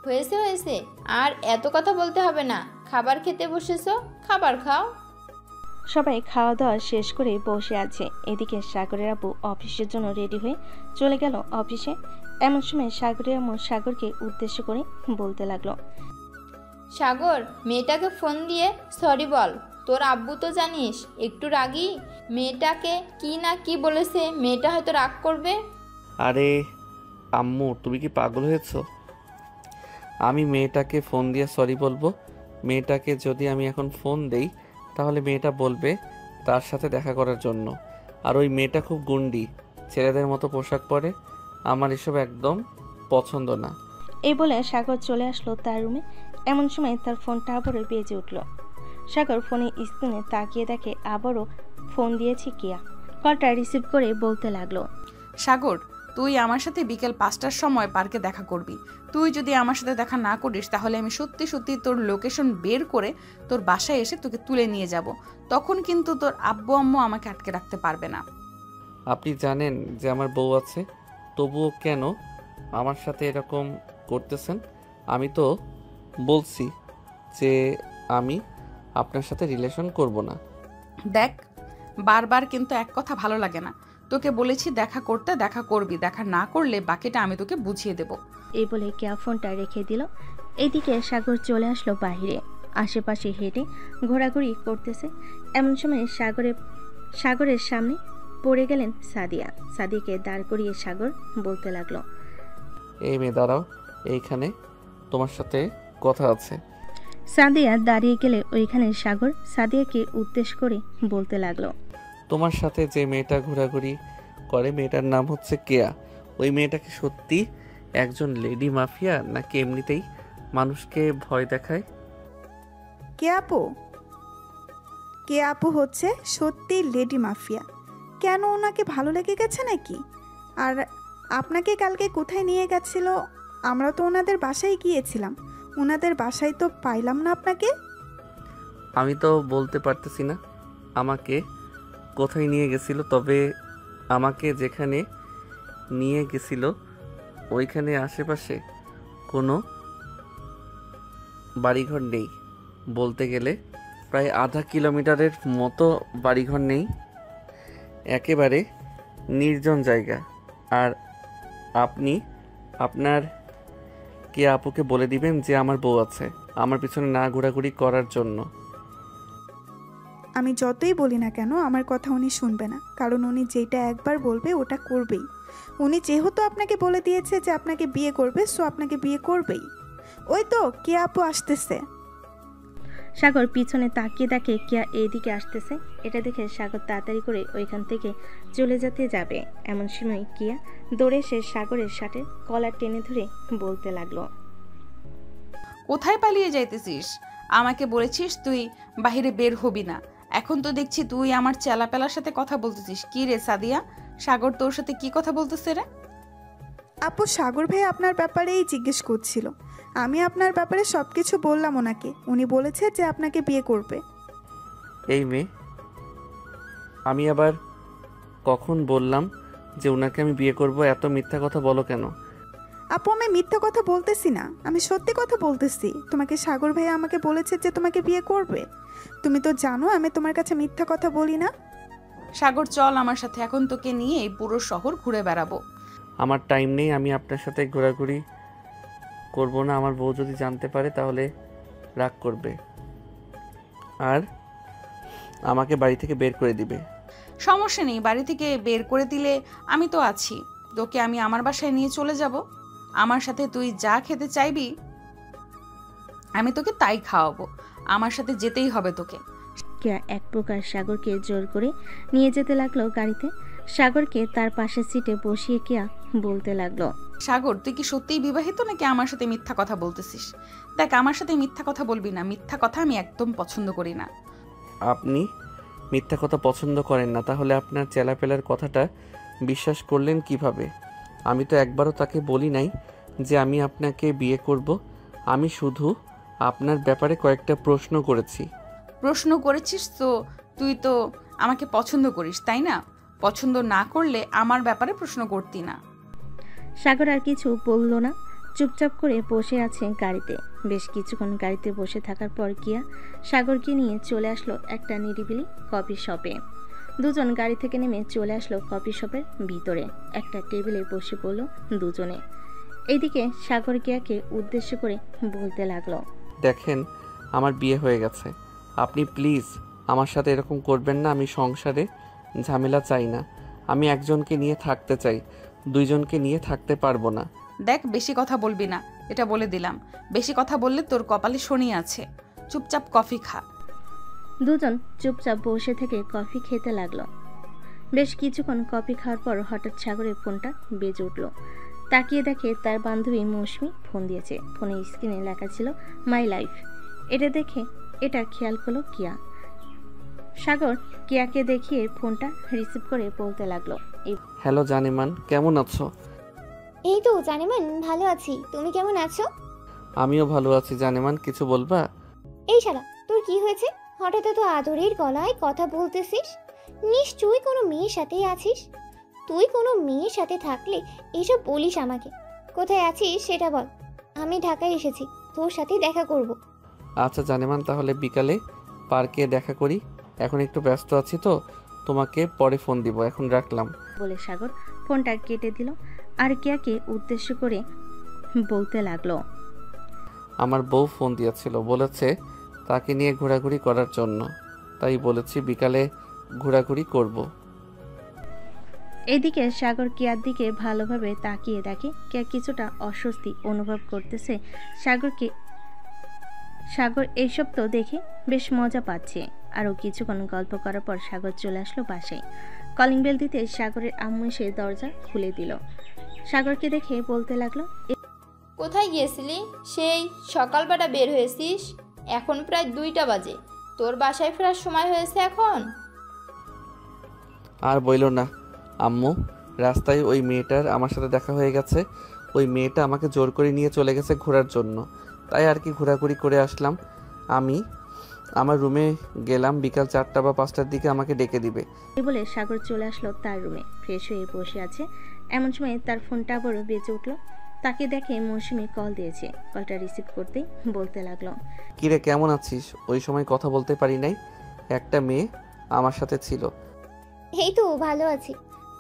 হয়েছে হয়েছে, আর এত কথা বলতে হবে না। খাবার খেতে বসেছো, খাবার খাও। সবাই খাওয়া দাওয়া শেষ করে বসে আছে। এদিকে সাগরের আপু অফিসের জন্য রেডি হয়ে চলে গেল অফিসে। এমন সময় সাগরের আম্মু সাগরকে উদ্দেশ্য করে বলতে লাগলো। সাগর, মেয়েটাকে ফোন দিয়ে সরি বল। তোর আব্বু তো জানিস একটু রাগী। মেয়েটাকে কি না কি বলেছে, মেয়েটা হয়তো রাগ করবে। আরে আম্মু, তুমি কি পাগল হয়েছো? আমি মেয়েটাকে ফোন দিয়ে সরি বলবো? মেয়েটাকে যদি আমি এখন ফোন দেই তাহলে মেয়েটা বলবে তার সাথে দেখা করার জন্য। আর ওই মেয়েটা খুব গুন্ডি, ছেলেদের মতো পোশাক পরে। আমার এসব একদম পছন্দ না। এই বলে সাগর চলে আসলো তার রুমে। এমন সময় তার ফোনটা আবারও বেজে উঠল। সাগর ফোনের স্ক্রিনে তাকিয়ে দেখে আবারও ফোন দিয়েছে কিয়া। কলটা রিসিভ করে বলতে লাগলো। সাগর, তুই আমার সাথে বিকেল 5টার সময় পার্কে দেখা করবি। তুই যদি আমার সাথে দেখা না করিস তাহলে আমি সত্যি সত্যি তোর লোকেশন বের করে তোর বাসায় এসে তোকে তুলে নিয়ে যাব। তখন কিন্তু তোর আব্বু আম্মু আমাকে আটকে রাখতে পারবে না। আপনি জানেন যে আমার বউ আছে, তবুও কেন আমার সাথে এরকম করতেছেন? আমি তো বলছি যে আমি আপনার সাথে রিলেশন করব না। দেখ, বারবার কিন্তু এক কথা ভালো লাগে না। তোকে বলেছি দেখা করতে, দেখা করবি। দেখা না করলে বাকিটা আমি তোকে বুঝিয়ে দেব। এই বলে কিয়া ফোনটা রেখে দিল। এইদিকে সাগর চলে আসলো বাইরে। আশেপাশে হেঁটে ঘোরাঘুরি করতেছে। এমন সময় সাগরের সামনে পড়ে গেলেন সাদিয়া। সাদিয়াকে দাঁড় করিয়ে সাগর বলতে লাগলো। এই মেয়ে দাঁড়াও, এইখানে তোমার সাথে কথা আছে। সাদিয়া দাঁড়িয়ে গেলে ওইখানে সাগর সাদিয়াকে উদ্দেশ্য করে বলতে লাগলো। তোমার সাথে যে মেয়েটা ঘোরাঘুরি করে, মেয়েটার নাম হচ্ছে কেয়া। ওই মেয়েটাকে সত্যি একজন লেডি মাফিয়া নাকি এমনিতেই মানুষকে ভয় দেখায়? কে আপু হচ্ছে সত্যি লেডি মাফিয়া। কেন, ওনাকে ভালো লেগে গেছে নাকি? আর আপনাকে কালকে কোথায় নিয়ে গেছিল? আমরা তো ওনাদের বাসায় গিয়েছিলাম, ওনাদের বাসায় তো পাইলাম না আপনাকে। আমি তো বলতে পারতেছি না আমাকে কোথায় নিয়ে গেছিল, তবে আমাকে যেখানে নিয়ে গেছিল ওইখানে আশেপাশে কোনো বাড়িঘর নেই। বলতে গেলে প্রায় আধা কিলোমিটারের মতো বাড়িঘর নেই, একেবারে নির্জন জায়গা। আর আপনি আপনার কে আপুকে বলে দিবেন যে আমার বউ আছে, আমার পিছনে না ঘোরাঘুরি করার জন্য। আমি যতই বলি না কেন আমার কথা উনি শুনবে না, কারণ উনি যেটা একবার বলবে ওটা করবেই। উনি যেহেতু আপনাকে বলে দিয়েছে যে আপনাকে বিয়ে করবে, সো আপনাকে বিয়ে করবেই। ওই তো কে আপু আসতেছে। সাগর পিছনে তাকিয়ে দেখে কিয়া এইদিকে আসতেছে। এটা দেখে সাগর তাড়াতাড়ি করে ওইখান থেকে চলে যেতে যাবে। এমন সময় কিয়া দৌড়ে এসে সাগরের শার্টের কলার টেনে ধরে বলতে লাগলো। কোথায় পালিয়ে যাইতেছিস? আমাকে বলেছিস তুই বাহিরে বের হবি না। এখন তো দেখছি তুই আমার চেলাপেলার সাথে কথা বলতেছিস। কি রে সাদিয়া, সাগর তোর সাথে কি কথা বলতেছে রে? আপু, সাগর ভাই আপনার ব্যাপারেই জিজ্ঞেস করছিল। আমি আপনার ব্যাপারে সব কিছু বললাম ওনাকে। উনি বলেছে যে আপনাকে বিয়ে করবে। এই মেয়ে, আমি আবার কখন বললাম যে ওনাকে আমি বিয়ে করব? এত মিথ্যা কথা বলো কেন? আপু আমি মিথ্যা কথা বলতেছি না, আমি সত্যি কথা বলতেছি। তোমাকে সাগর ভাইয়া আমাকে বলেছে যে তোমাকে বিয়ে করবে। তুমি তো জানো আমি তোমার কাছে মিথ্যা কথা বলি না। সাগর চল আমার সাথে, এখন তোকে নিয়ে এই পুরো শহর ঘুরে বেড়াবো। আমার টাইম নেই, আমি আপনার সাথে ঘোরাঘুরি করব না। আমার বউ যদি জানতে পারে তাহলে রাগ করবে আর আমাকে বাড়ি থেকে বের করে দিবে। সমস্যা নেই, বাড়ি থেকে বের করে দিলে আমি তো আছি। তোকে আমি আমার বাসায় নিয়ে চলে যাব। আমার সাথে তুই যা খেতে চাইবি আমি তোকে তাই খাওয়াবো। আমার সাথে যেতেই হবে তোকে। কেয়া এক প্রকার সাগরকে জোর করে নিয়ে যেতে লাগলো গাড়িতে। সাগরকে তার পাশের সিটে বসিয়ে কেয়া বলতে লাগলো, সাগর তুই কি সত্যিই বিবাহিত নাকি আমার সাথে মিথ্যা কথা বলতেছিস? দেখ আমার সাথে মিথ্যা কথা বলবি না, মিথ্যা কথা আমি একদম পছন্দ করি না। আপনি মিথ্যা কথা পছন্দ করেন না, তাহলে আপনার চেলাপেলার কথাটা বিশ্বাস করলেন কিভাবে? আমি তো একবারও তাকে বলি নাই যে আমি আপনাকে বিয়ে করব। আমি শুধু আপনার ব্যাপারে কয়েকটা প্রশ্ন করেছি। প্রশ্ন করেছিস তো তুই তো আমাকে পছন্দ করিস তাই না? পছন্দ না করলে আমার ব্যাপারে প্রশ্ন করতি না। সাগর আর কিছু বলল না, চুপচাপ করে বসে আছে গাড়িতে। বেশ কিছুক্ষণ গাড়িতে বসে থাকার পর কিয়া সাগরকে নিয়ে চলে আসলো একটা নিরিবিলি কফি শপে। দুজন গাড়ি থেকে নেমে চলে আসলো কফি শপের ভিতরে। একটা টেবিলে বসে পড়লো দুজনে। এইদিকে সাগর কিয়াকে উদ্দেশ্য করে বলতে লাগলো, দেখেন আমার বিয়ে হয়ে গেছে, আপনি প্লিজ আমার সাথে এরকম করবেন না। আমি সংসারে ঝামেলা চাই না। আমি একজনকে নিয়ে থাকতে চাই, দুইজনকে নিয়ে থাকতে পারবো না। দেখ বেশি কথা বলবি না, এটা বলে দিলাম। বেশি কথা বললে তোর কপালে শনি আছে। চুপচাপ কফি খা। দুজন চুপচাপ বসে থেকে কফি খেতে লাগলো। বেশ কিছুক্ষণ কফি খাওয়ার পর হঠাৎ সাগরের ফোনটা বেজে উঠল। তাকিয়ে দেখে তার বান্ধবী মৌসুমি ফোন দিয়েছে। ফোনের স্ক্রিনে লেখা ছিল মাই লাইফ। এটা দেখে এটা খেয়াল করলো কিয়া। সাগর কিয়াকে দেখিয়ে ফোনটা রিসিভ করে বলতে লাগলো, হ্যালো জানেমান, কেমন আছো? এই তো জানেমান, ভালো আছি। তুমি কেমন আছো? আমিও ভালো আছি জানেমান, কিছু বলবা? এই শালা, তোর কি হয়েছে? হঠাৎ এত আদরের গলায় কথা বলতেছিস। নিশ্চয়ই কোনো মেয়ের সাথেই আছিস। তুই কোনো মেয়ের সাথে থাকলে এসব বলিস আমাকে। কোথায় আছিস সেটা বল। আমি ঢাকায় এসেছি, তোর সাথে দেখা করব। আচ্ছা জানেমান, তাহলে বিকালে পার্কে দেখা করি। এখন একটু ব্যস্ত আছি তো, তোমাকে পরে ফোন দিব। এখন রাখলাম বলে সাগর ফোনটা কেটে দিল। আর কিয়াকে উদ্দেশ্য করে বলতে লাগলো, আমার বউ ফোন দিয়েছিল, বলেছে তাকে নিয়ে ঘোরাঘুরি করার জন্য, তাই বলেছি বিকালে ঘোরাঘুরি করব। এদিকে সাগর কিয়ার দিকে ভালোভাবে তাকিয়ে দেখে কিয়া কিছুটা অস্বস্তি অনুভব করতেছে। সাগর এইসব তো দেখে বেশ মজা পাচ্ছে। আরও কিছুক্ষণ গল্প করার পর সাগর চলে আসলো বাসায়। কলিং বেল দিতে সাগরের আম্মু এসে দরজা খুলে দিল। সাগরকে দেখে বলতে লাগলো, কোথায় গিয়েছিলি? সেই সকালবেলা বের হয়েছিস, এখন প্রায় 2টা বাজে। তোর বাসায় ফেরার সময় হয়েছে এখন। আর বইলো না আম্মু, রাস্তায় ওই মেয়েটার আমার সাথে দেখা হয়ে গেছে। ওই মেয়েটা আমাকে জোর করে নিয়ে চলে গেছে ঘোরার জন্য, তাই আর কি ঘোরাঘুরি করে আসলাম। আমি আমার রুমে গেলাম, বিকাল 4টা বা 5টার দিকে আমাকে ডেকে দিবে। এই বলে সাগর চলে আসলো তার রুমে। ফ্রেশ হয়ে বসে আছে, এমন সময় তার ফোনটা আবারও বেজে উঠলো। তাকে দেখে মৌসুমি কল দিয়েছে। কলটা রিসিভ করতেই বলতে লাগলো, কিরে কেমন আছিস? ওই সময় কথা বলতে পারি নাই, একটা মেয়ে আমার সাথে ছিল। এই তো ভালো আছি।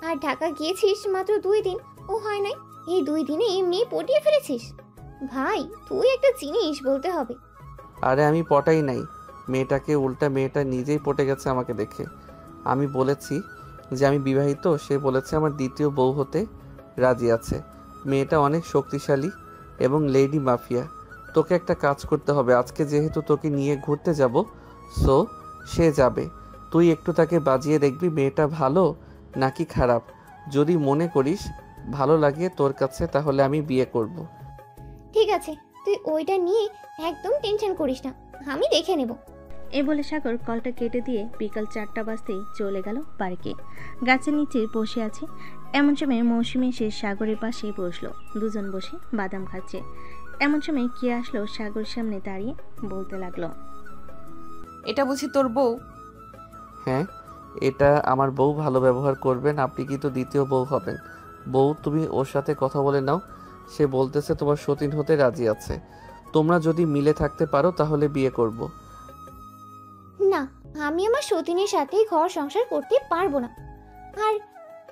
আর ঢাকা গিয়েছিস মাত্র 2 দিন, ও হয় নাই? এই 2 দিনে মেয়ে পটিয়ে ফেলেছিস? ভাই তুই একটা জিনিস বলতে হবে। আরে আমি পটাই নাই মেয়েটাকে, উল্টা মেয়েটা নিজেই পটে গেছে আমাকে দেখে। আমি বলেছি যে আমি বিবাহিত, সে বলেছে আমার দ্বিতীয় বউ হতে রাজি আছে। মেয়েটা অনেক শক্তিশালী এবং লেডি মাফিয়া। তোকে একটা কাজ করতে হবে, আজকে যেহেতু তোকে নিয়ে ঘুরতে যাব, সো সে যাবে। তুই একটু তাকে বাজিয়ে দেখবি মেয়েটা ভালো নাকি খারাপ। যদি মনে করিস ভালো লাগে তোর কাছে, তাহলে আমি বিয়ে করব। ঠিক আছে, তুই ওইটা নিয়ে একদম টেনশন করিস না, আমি দেখে নেব। এই বলে সাগর কলটা কেটে দিয়ে বিকাল 4টা বাজতেই চলে গেল পার্কে। গাছের নিচে বসে আছে। এমন সময় মৌসুমি এসে সাগরের পাশে বসলো। দুজন বসে বাদাম খাচ্ছে। এমন সময় কে আসলো সাগরের সামনে দাঁড়িয়ে বলতে লাগলো, এটা বুঝি তোর বউ? হ্যাঁ, এটা আমার বউ। ভালো ব্যবহার করবেন, আপনি কিন্তু দ্বিতীয় বউ হবেন। বউ তুমি ওর সাথে কথা বলে নাও, সে বলতেছে তোমার সতীন হতে রাজি আছে। তোমরা যদি মিলে থাকতে পারো তাহলে বিয়ে করব। না, আমি আমার সতীনের সাথে ঘর সংসার করতে পারবো না, আর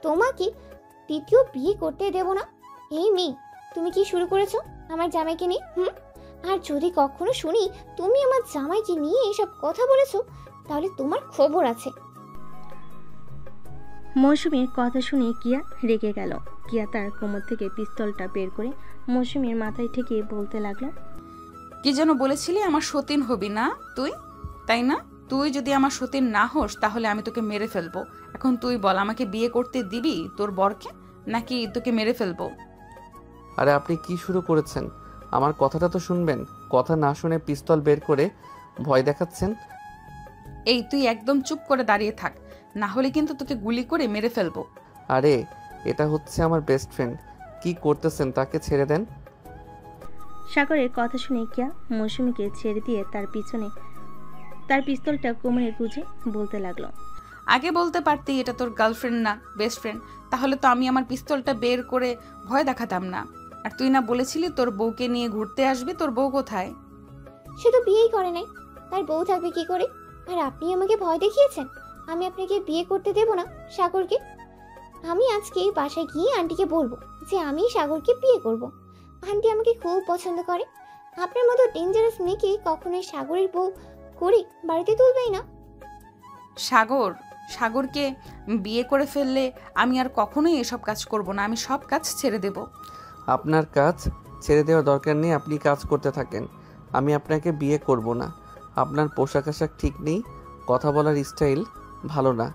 তোমাকে দ্বিতীয় বিয়ে করতে দেব না। এই মেয়ে, তুমি কি শুরু করেছো আমার জামাইকে নিয়ে? আর যদি কখনো শুনি তুমি আমার জামাইকে নিয়ে এসব কথা বলেছো, তাহলে তোমার খবর আছে। মৌসুমীর কথা শুনে কিয়া রেগে গেল। কিয়া তার কোমর থেকে পিস্তলটা বের করে মৌসুমীর মাথায় ঠেকিয়ে বলতে লাগলো, কি যেন বলেছিলি আমার সতীন হবি না তুই, তাই না? তুই যদি আমার সতীন না হোস তাহলে আমি তোকে মেরে ফেলবো। এখন তুই বল, আমাকে বিয়ে করতে দিবি তোর বরকে, নাকি তোকে মেরে ফেলবো? আরে আপনি কি শুরু করেছেন? আমার কথাটা তো শুনবেন। কথা না শুনে পিস্তল বের করে ভয় দেখাচ্ছেন। এই তুই একদম চুপ করে দাঁড়িয়ে থাক, না হলে কিন্তু তোকে গুলি করে মেরে ফেলবো। আরে এটা হচ্ছে আমার বেস্ট ফ্রেন্ড, কি করতেছেন? তাকে ছেড়ে দেন। সাগরের কথা শুনে কিয়া মৌসুমীকে ছেড়ে দিয়ে তার পিছনে তার পিস্তলটা কোমরে গুজে বলতে লাগলো, আগে বলতে পারতি এটা তোর গার্লফ্রেন্ড না বেস্ট ফ্রেন্ড, তাহলে তো আমি আমার পিস্তলটা বের করে ভয় দেখাতাম না। আর তুই না বলেছিলি তোর বউকে নিয়ে ঘুরতে আসবি, তোর বউ কোথায়? সে তো বিয়েই করে নাই, তার বউ থাকবে কি করে? আর আপনি আমাকে ভয় দেখিয়েছেন। আমি আপনাকে বিয়ে করতে দেব না সাগরকে। আমি আজকে বাসায় গিয়ে আন্টিকে বলবো যে আমি সাগরকে বিয়ে করব। আন্টি আমাকে খুব পছন্দ করে। আপনার মতো ডেঞ্জারাস মেয়েকে কখনোই সাগরের বউ করে বাড়িতে তুলবেই না। সাগরকে বিয়ে করে ফেললে আমি আর কখনোই এসব কাজ করব না, আমি সব কাজ ছেড়ে দেব। আপনার কাজ ছেড়ে দেওয়ার দরকার নেই, আপনি কাজ করতে থাকেন। আমি আপনাকে বিয়ে করব না। আপনার পোশাক আশাক ঠিক নেই, কথা বলার স্টাইল ভালো না।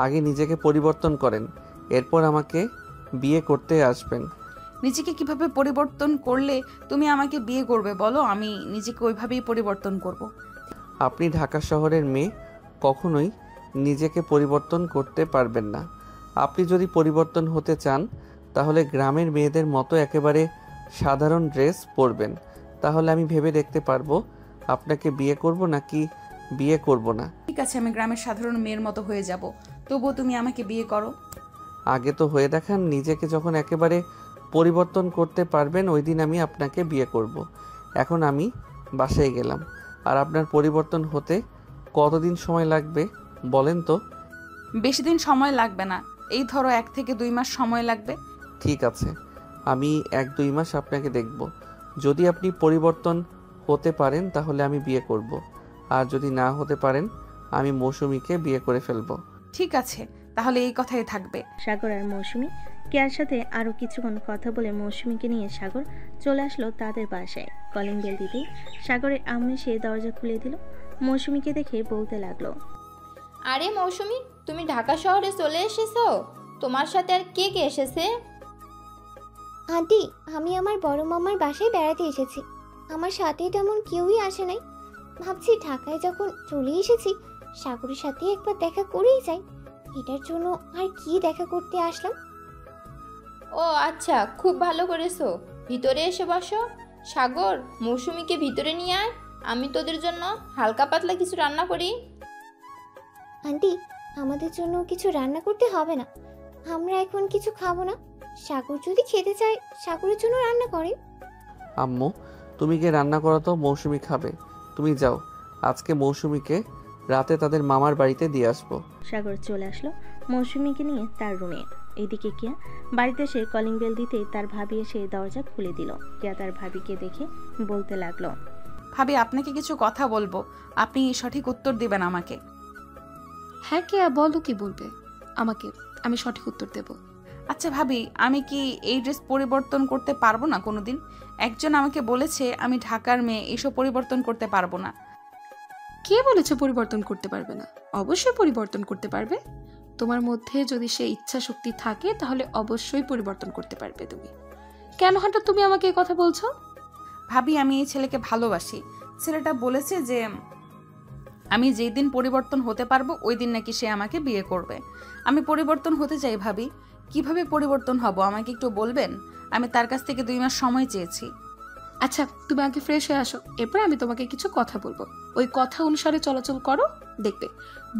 আগে নিজেকে পরিবর্তন করেন, এরপর আমাকে বিয়ে করতে আসবেন। নিজেকে কিভাবে পরিবর্তন করলে তুমি আমাকে বিয়ে করবে বলো? আমি নিজেকে ওইভাবেই পরিবর্তন করব। আপনি ঢাকা শহরের মেয়ে, কখনোই নিজেকে পরিবর্তন করতে পারবেন না। আপনি যদি পরিবর্তন হতে চান তাহলে গ্রামের মেয়েদের মতো একেবারে সাধারণ ড্রেস পরবেন। তাহলে আমি ভেবে দেখতে পারবো আপনাকে বিয়ে করব নাকি বিয়ে করব না। ঠিক আছে, আমি গ্রামের সাধারণ মেয়ের মতো হয়ে যাব, তবুও তুমি আমাকে বিয়ে করো। আগে তো হয়ে দেখান। নিজেকে যখন একেবারে পরিবর্তন করতে পারবেন ওই দিন আমি আপনাকে বিয়ে করব। এখন আমি বাসায় গেলাম। আর আপনার পরিবর্তন হতে কতদিন সময় লাগবে বলেন তো? বেশি দিন সময় লাগবে না, এই ধরো 1 থেকে 2 মাস সময় লাগবে। ঠিক আছে, আমি 1-2 মাস আপনাকে দেখব। যদি আপনি পরিবর্তন হতে পারেন তাহলে আমি বিয়ে করব, আর যদি না হতে পারেন আমি মৌসুমীকে বিয়ে করে ফেলব। ঠিক আছে, তাহলে এই কথাই থাকবে। সাগর আর মৌসুমী কেয়ার সাথে আরও কিছুক্ষণ কথা বলে মৌসুমীকে নিয়ে সাগর চলে আসলো তাদের বাসায়। কলিং বেল দিতেই সাগরের আম্মু এসে দরজা খুলে দিল। মৌসুমীকে দেখে বলতে লাগলো, আরে মৌসুমী, তুমি ঢাকা শহরে চলে এসেছো? তোমার সাথে আর কে কে এসেছে? আন্টি, আমি আমার বড় মামার বাসায় বেড়াতে এসেছি। আমার সাথে তেমন কেউই আসে নাই। ভাবছি ঢাকায় যখন চলে এসেছি সাগরের সাথে একবার দেখা করেই যাই। এটার জন্য আর কি দেখা করতে আসলাম। ও আচ্ছা, খুব ভালো করেছো। ভিতরে এসে বসো। সাগর, মৌসুমীকে ভিতরে নিয়ে আয়, আমি তোদের জন্য হালকা পাতলা কিছু রান্না করি। আন্টি, আমাদের জন্য কিছু রান্না করতে হবে না, আমরা এখন কিছু খাবো না। সাগর যদি খেতে চায় সাগরের জন্য রান্না করে। আম্মু, তুমি গিয়ে রান্না করো তো, মৌসুমী খাবে। তুমি যাও, আজকে মৌসুমীকে রাতে তাদের মামার বাড়িতে দিয়ে আসবো। সাগর চলে আসলো মৌসুমীকে নিয়ে তার রুমে। এইদিকে কিয়া বাড়িতে এসে কলিং বেল দিতেই তার ভাবি এসে দরজা খুলে দিল। কিয়া তার ভাবিকে দেখে বলতে লাগলো, ভাবি আপনাকে কিছু কথা বলবো, আপনি সঠিক উত্তর দিবেন আমাকে। হ্যাঁ কে বলো, কি বলবে আমাকে, আমি সঠিক উত্তর দেব। আচ্ছা ভাবি, আমি কি এই ড্রেস পরিবর্তন করতে পারবো না কোনোদিন? একজন আমাকে বলেছে আমি ঢাকার মেয়ে, এসব পরিবর্তন করতে পারবো না। কে বলেছে পরিবর্তন করতে পারবে না? অবশ্যই পরিবর্তন করতে পারবে। তোমার মধ্যে যদি সে ইচ্ছা শক্তি থাকে তাহলে অবশ্যই পরিবর্তন করতে পারবে তুমি। কেন হঠাৎ তুমি আমাকে এই কথা বলছো? ভাবি, আমি এই ছেলেকে ভালোবাসি। ছেলেটা বলেছে যে আমি যেই দিন পরিবর্তন হতে পারবো ওই দিন নাকি সে আমাকে বিয়ে করবে। আমি পরিবর্তন হতে চাই ভাবি। কিভাবে পরিবর্তন হব আমাকে একটু বলবেন? আমি তার কাছ থেকে 2 মাস সময় চেয়েছি। আচ্ছা, তুমি আগে ফ্রেশ হয়ে আসো, এরপর আমি তোমাকে কিছু কথা বলবো। ওই কথা অনুসারে চলাচল করো, দেখবে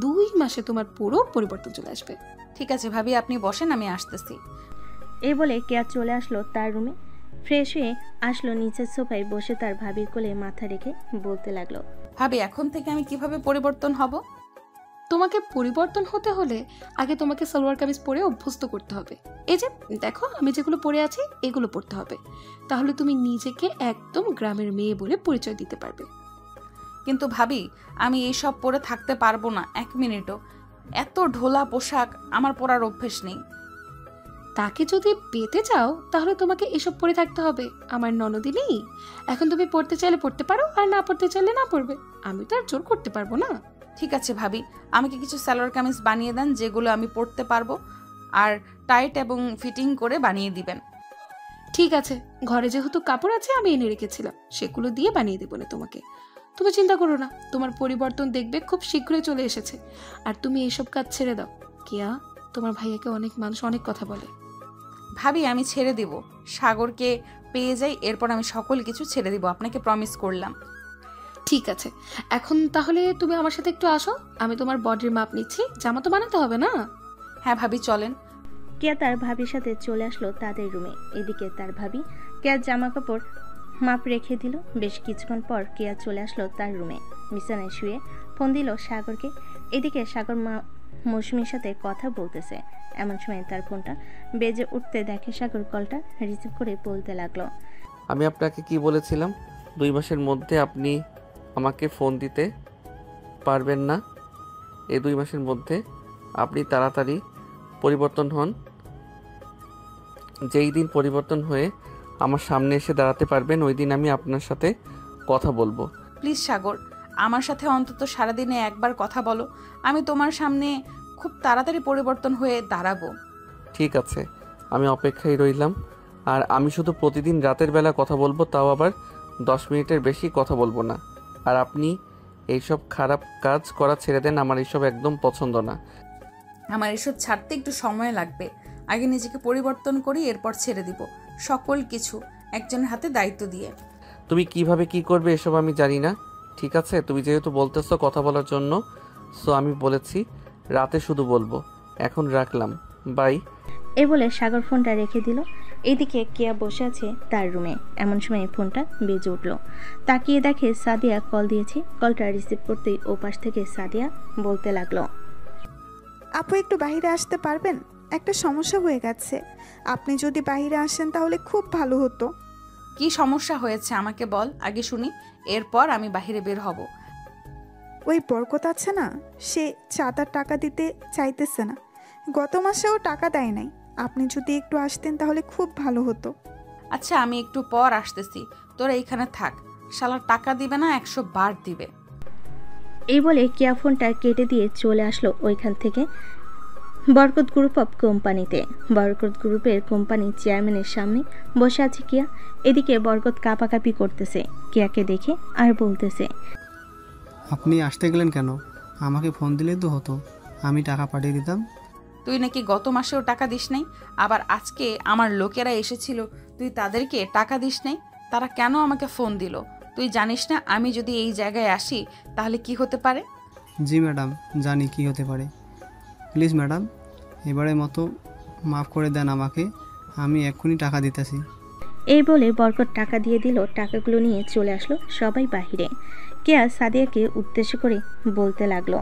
2 মাসে তোমার পুরো পরিবর্তন চলে আসবে। ঠিক আছে ভাবি, আপনি বসেন, আমি আসতেছি। এই বলে কেয়া চলে আসলো তার রুমে। ফ্রেশ হয়ে আসলো, নিচের সোফায় বসে তার ভাবির কোলে মাথা রেখে বলতে লাগলো, ভাবি এখন থেকে আমি কিভাবে পরিবর্তন হব? তোমাকে পরিবর্তন হতে হলে আগে তোমাকে সালোয়ার কামিজ পরে অভ্যস্ত করতে হবে। এই যে দেখো আমি যেগুলো পরে আছি এগুলো পরতে হবে, তাহলে তুমি নিজেকে একদম গ্রামের মেয়ে বলে পরিচয় দিতে পারবে। কিন্তু ভাবি আমি এইসব পরে থাকতে পারবো না 1 মিনিটও। এত ঢোলা পোশাক আমার পরার অভ্যেস নেই। তাকে যদি পেতে চাও তাহলে তোমাকে এসব পরে থাকতে হবে। আমার ননদিনী, এখন তুমি পড়তে চাইলে পড়তে পারো, আর না পড়তে চাইলে না পড়বে। আমি তো আর জোর করতে পারবো না। ঠিক আছে ভাবি, আমাকে কিছু সালোয়ার কামিজ বানিয়ে দেন যেগুলো আমি পরতে পারবো, আর টাইট এবং ফিটিং করে বানিয়ে দিবেন। ঠিক আছে, ঘরে যেহেতু কাপড় আছে আমি এনে রেখেছিলাম, সেগুলো দিয়ে বানিয়ে দেবো না তোমাকে। তুমি চিন্তা করো না, তোমার পরিবর্তন দেখবে খুব শীঘ্রই চলে এসেছে। আর তুমি এইসব কাজ ছেড়ে দাও। কিয়া, তোমার ভাইয়াকে অনেক মানুষ অনেক কথা বলে। ভাবি আমি ছেড়ে দিব, সাগরকে পেয়ে যাই, এরপর আমি সকল কিছু ছেড়ে দিব, আপনাকে প্রমিস করলাম। ঠিক আছে, এখন তাহলে তুমি আমার সাথে একটু আসো, আমি তোমার বডির মাপ নিচ্ছি। জামা তো বানাতে হবে না? হ্যাঁ ভাবি চলেন। কেয়া তার ভাবির সাথে চলে আসলো তাদের রুমে। এদিকে তার ভাবি কেয়ার জামা কাপড় মাপ রেখে দিল। বেশ কিছুক্ষণ পর কেয়া চলে আসলো তার রুমে, বিছানায় শুয়ে ফোন দিল সাগরকে। এদিকে সাগর মৌসুমীর সাথে কথা বলতেছে। এমন সময় তার ফোনটা বেজে উঠতে দেখে সাগর কলটা রিসিভ করে বলতে লাগলো, আমি আপনাকে কি বলেছিলাম 2 মাসের মধ্যে আপনি আমাকে ফোন দিতে পারবেন না। এই 2 মাসের মধ্যে আপনি তাড়াতাড়ি পরিবর্তন হন। যেই দিন পরিবর্তন হয়ে আমার সামনে এসে দাঁড়াতে পারবেন ওই দিন আমি আপনার সাথে কথা বলবো। প্লিজ সাগর, আমার সাথে অন্তত সারাদিনে একবার কথা বলো। আমি তোমার সামনে খুব তাড়াতাড়ি পরিবর্তন হয়ে দাঁড়াবো। ঠিক আছে, আমি অপেক্ষায় রইলাম। আর আমি শুধু প্রতিদিন রাতের বেলা কথা বলবো, তাও আবার 10 মিনিটের বেশি কথা বলবো না। আর আপনি এইসব খারাপ কাজ করা ছেড়ে দেন, আমার এইসব একদম পছন্দ না। আমার এসব ছাড়তে একটু সময় লাগবে, আগে নিজেকে পরিবর্তন করি, এরপর ছেড়ে দিব সকল কিছু একজনের হাতে দায়িত্ব দিয়ে। তুমি কিভাবে কি করবে এসব আমি জানি না, ঠিক আছে? তুমি যেহেতু বলতেছো কথা বলার জন্য, সো আমি বলেছি রাতে শুধু বলবো। এখন রাখলাম, বাই। এ বলে সাগর ফোনটা রেখে দিল। এদিকে কেয়া বসে আছে তার রুমে। এমন সময় ফোনটা বেজে উঠল। তাকিয়ে দেখে সাদিয়া কল দিয়েছে। কলটা রিসিভ করতেই ওপাশ থেকে সাদিয়া বলতে লাগলো, আপু একটু বাইরে আসতে পারবেন? একটা সমস্যা হয়ে গেছে, আপনি যদি বাইরে আসেন তাহলে খুব ভালো হতো। কি সমস্যা হয়েছে আমাকে বল আগে শুনি, এরপর আমি বাইরে বের হব। ওই বরকত আছে না, সে চাঁদার টাকা দিতে চাইতেছে না। গত মাসেও টাকা দেয় নাই। আপনি যদি একটু আসতেন তাহলে খুব ভালো হতো। আচ্ছা আমি একটু পর আসতেছি, তোরা এইখানে থাক। শালা টাকা দিবে না, 100 বার দিবে। এই বলে কেয়া ফোনটা কেটে দিয়ে চলে আসলো ওইখান থেকে বরকত গ্রুপ অফ কোম্পানিতে। বরকত গ্রুপের কোম্পানি চেয়ারম্যানের সামনে বসে আছে কেয়া। এদিকে বরকত কাঁপাকাঁপি করতেছে কেয়াকে দেখে আর বলতেছে, আপনি আসতে গেলেন কেন? আমাকে ফোন দিলেই তো হতো, আমি টাকা পাঠিয়ে দিতাম। তুই নাকি গত মাসেও টাকা দিস নাই, আবার আজকে আমার লোকেরা এসেছিল, তুই তাদেরকে টাকা দিস নাই। তারা কেন আমাকে ফোন দিল? তুই জানিস না আমি যদি এই জায়গায় আসি তাহলে কি হতে পারে? জি ম্যাডাম, জানি কি হতে পারে। প্লিজ ম্যাডাম, এবারের মতো মাফ করে দেন আমাকে, আমি এক্ষুনি টাকা দিতেছি। এই বলে বরকত টাকা দিয়ে দিল। টাকাগুলো নিয়ে চলে আসলো সবাই বাহিরে। কেয়া সাদিয়াকে উদ্দেশ্য করে বলতে লাগলো,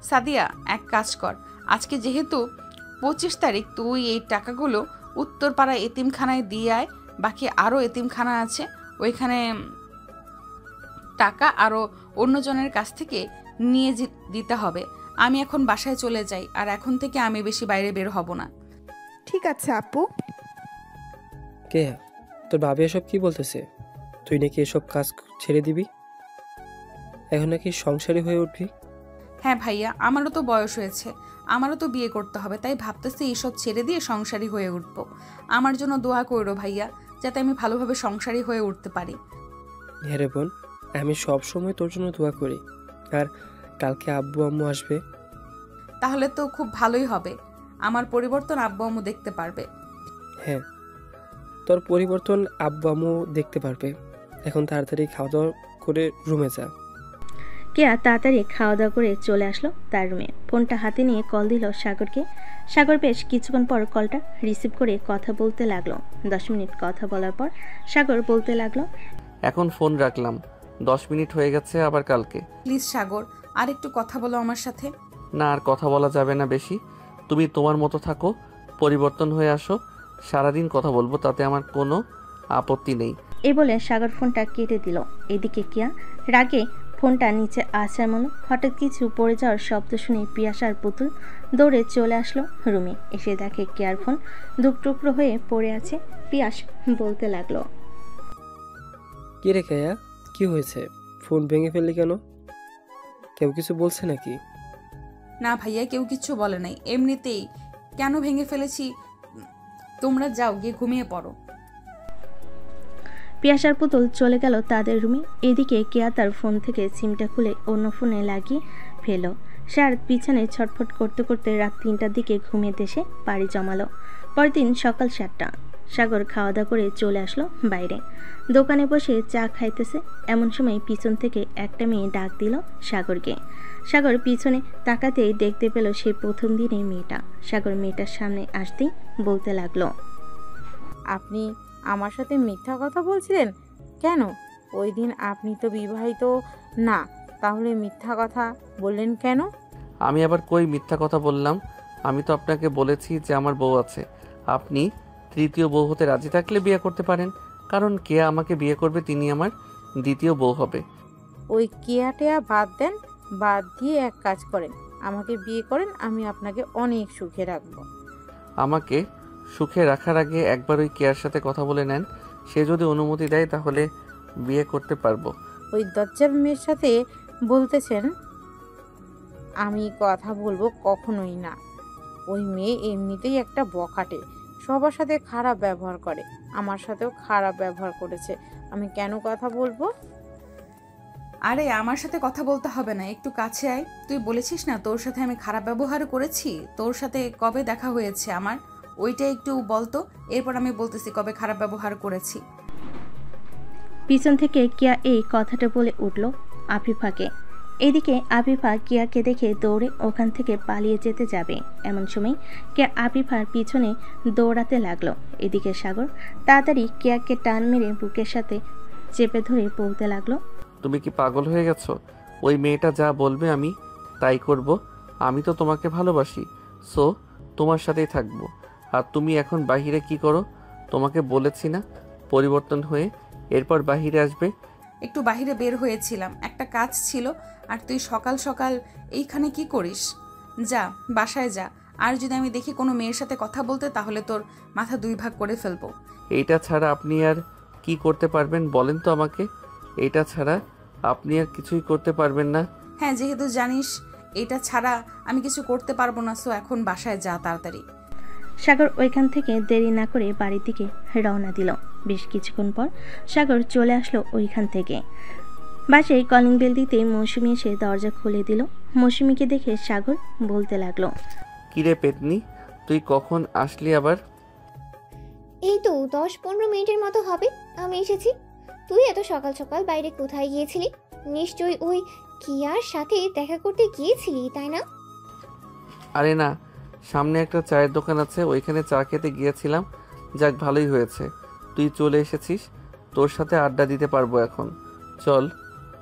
সাদিয়া এক কাজ কর, আজকে যেহেতু 25 তারিখ, তুই এই টাকাগুলো উত্তরপাড়া এতিমখানায় দিয়ে আয়। বাকি আরও এতিমখানা আছে, ওইখানে টাকা আরও অন্যজনের কাছ থেকে নিয়ে দিতে হবে। আমি এখন বাসায় চলে যাই, আর এখন থেকে আমি বেশি বাইরে বের হব না। ঠিক আছে আপু। কে তোর ভাবি এসব কি বলতেছে? তুই নাকি এসব কাজ ছেড়ে দিবি, এখন নাকি সংসারী হয়ে উঠবি? হ্যাঁ ভাইয়া, আমারও তো বয়স হয়েছে, আমারও তো বিয়ে করতে হবে, তাই ভাবতেছি এইসব ছেড়ে দিয়ে সংসারী হয়ে উঠবো। আমার জন্য দোয়া করো ভাইয়া, যাতে আমি ভালোভাবে সংসারী হয়ে উঠতে পারি। হ্যাঁ রে বোন, আমি সব সময় তোর জন্য দোয়া করি। আর কালকে আব্বু আম্মু আসবে। তাহলে তো খুব ভালোই হবে, আমার পরিবর্তন আব্বু আম্মু দেখতে পারবে। হ্যাঁ, তোর পরিবর্তন আব্বু আম্মু দেখতে পারবে। এখন তাড়াতাড়ি খাওয়া দাওয়া করে রুমে যা। কেয়া তাড়াতাড়ি খাওয়া দাওয়া করে চলে আসলো তার রুমে। ফোনটা হাতে নিয়ে কল দিল সাগরকে। সাগর বেশ কিছুক্ষণ পর কলটা রিসিভ করে কথা বলতে লাগলো। 10 মিনিট কথা বলার পর সাগর বলতে লাগলো, এখন ফোন রাখলাম, 10 মিনিট হয়ে গেছে, আবার কালকে। প্লিজ সাগর, আর একটু কথা বলো আমার সাথে। না, আর কথা বলা যাবে না বেশি। তুমি তোমার মতো থাকো, পরিবর্তন হয়ে আসো, সারাদিন কথা বলবো, তাতে আমার কোনো আপত্তি নেই। এই বলে সাগর ফোনটা কেটে দিল। এদিকে কিয়া রাগে ফোনটা নিচে আসার মনে হঠাৎ কিছু পড়ে যাওয়ার শব্দ শুনে পিয়াসার পুতুল দৌড়ে চলে আসলো রুমে। এসে দেখে কেয়ার ফোন টুকরো হয়ে পড়ে আছে। পিয়াস বলতে লাগলো, কি রে কেয়া, কি হয়েছে? ফোন ভেঙে ফেললি কেন? কেউ কিছু বলছে নাকি? না ভাইয়া, কেউ কিচ্ছু বলে নাই, এমনিতেই। কেন ভেঙে ফেলেছি, তোমরা যাও গিয়ে ঘুমিয়ে পড়ো। পিয়াসার পুতুল চলে গেল তাদের রুমে। এদিকে কেয়া তার ফোন থেকে সিমটা খুলে অন্য ফোনে লাগিয়ে ফেলো। সে আর পিছনে ছটফট করতে করতে রাত 3টার দিকে ঘুমিয়ে এসে পাড়ি জমালো। পরদিন সকাল 7টা। সাগর খাওয়া দাওয়া করে চলে আসলো বাইরে। দোকানে বসে চা খাইতেছে, এমন সময় পিছন থেকে একটা মেয়ে ডাক দিল সাগরকে। সাগর পিছনে তাকাতেই দেখতে পেল সেই প্রথম দিনের মেয়েটা। সাগর মেয়েটার সামনে আসতেই বলতে লাগলো, আপনি আমার সাথে মিথ্যা কথা বলছিলেন কেন? ওই দিন আপনি তো বিবাহিত না, তাহলে মিথ্যা কথা বললেন কেন? আমি আবার কই মিথ্যা কথা বললাম? আমি তো আপনাকে বলেছি যে আমার বউ আছে। আপনি তৃতীয় বউ হতে রাজি থাকলে বিয়ে করতে পারেন, কারণ কে আমাকে বিয়ে করবে তিনি আমার দ্বিতীয় বউ হবে। ওই কেয়াটেয়া বাদ দেন, বাদ দিয়ে এক কাজ করেন, আমাকে বিয়ে করেন, আমি আপনাকে অনেক সুখে রাখবো। আমাকে সুখে রাখার আগে একবার ওই কেয়ার সাথে কথা বলে নেন, সে যদি অনুমতি দেয় তাহলে বিয়ে করতে পারবো। ওই দজ্জাল মেয়ের সাথে বলতেছেন আমি কথা বলবো? কখনোই না। ওই মেয়ে এমনিতেই একটা বখাটে, সবার সাথে খারাপ ব্যবহার করে, আমার সাথেও খারাপ ব্যবহার করেছে, আমি কেন কথা বলবো? আরে আমার সাথে কথা বলতে হবে না, একটু কাছে আয়। তুই বলেছিস না তোর সাথে আমি খারাপ ব্যবহার করেছি? তোর সাথে কবে দেখা হয়েছে আমার, ওইটা একটু বলতো, এরপর আমি বলতেছি কবে খারাপ ব্যবহার করেছি। পিছন থেকে কিয়া এই কথাটা বলে উঠল আফিফাকে। এদিকে আফিফা কিয়াকে দেখে দৌড়ে ওখান থেকে পালিয়ে যেতে যাবে, এমন সময় কিয়া আফিফার পিছনে দৌড়াতে লাগলো। এদিকে সাগর তাড়াতাড়ি কিয়াকে টান মেরে বুকের সাথে চেপে ধরে বলতে লাগলো, তুমি কি পাগল হয়ে গেছো? ওই মেয়েটা যা বলবে আমি তাই করব। আমি তো তোমাকে ভালোবাসি, সো তোমার সাথেই থাকবো। আর তুমি এখন বাহিরে কি করো? তোমাকে বলেছি না পরিবর্তন হয়ে এরপর বাহিরে আসবে। একটু বাহিরে বের হয়েছিলাম, একটা কাজ ছিল। আর তুই সকাল সকাল এইখানে কি করিস? যা বাসায় যা, আর যদি আমি দেখি কোনো মেয়ের সাথে কথা বলতে তাহলে তোর মাথা 2 ভাগ করে ফেলবো। এইটা ছাড়া আপনি আর কি করতে পারবেন বলেন তো আমাকে? এইটা ছাড়া আপনি আর কিছুই করতে পারবেন না? হ্যাঁ, যেহেতু জানিস এটা ছাড়া আমি কিছু করতে পারবো না, সো এখন বাসায় যা তাড়াতাড়ি। সাগর ওইখান থেকে দেরি না করে বাড়ির দিকে রওনা দিল। বেশ কিছুক্ষণ পর সাগর চলে আসলো ওইখান থেকে। বাসায় কলিং বেল দিতে মৌসুমি এসে দরজা খুলে দিল। মৌসুমিকে দেখে সাগর বলতে লাগলো, কিরে পেতনি, তুই কখন আসলি আবার? এই তো 10-15 মিনিটের মতো হবে আমি এসেছি। তুই এত সকাল সকাল বাইরে কোথায় গিয়েছিলি? নিশ্চয়ই ওই কিয়ার সাথে দেখা করতে গিয়েছিলি, তাই না? আরে না, সামনে একটা চায়ের দোকান আছে, ওইখানে চা খেতে গিয়েছিলাম। যাক, ভালোই হয়েছে তুই চলে এসেছিস, তোর সাথে আড্ডা দিতে পারবো এখন। চল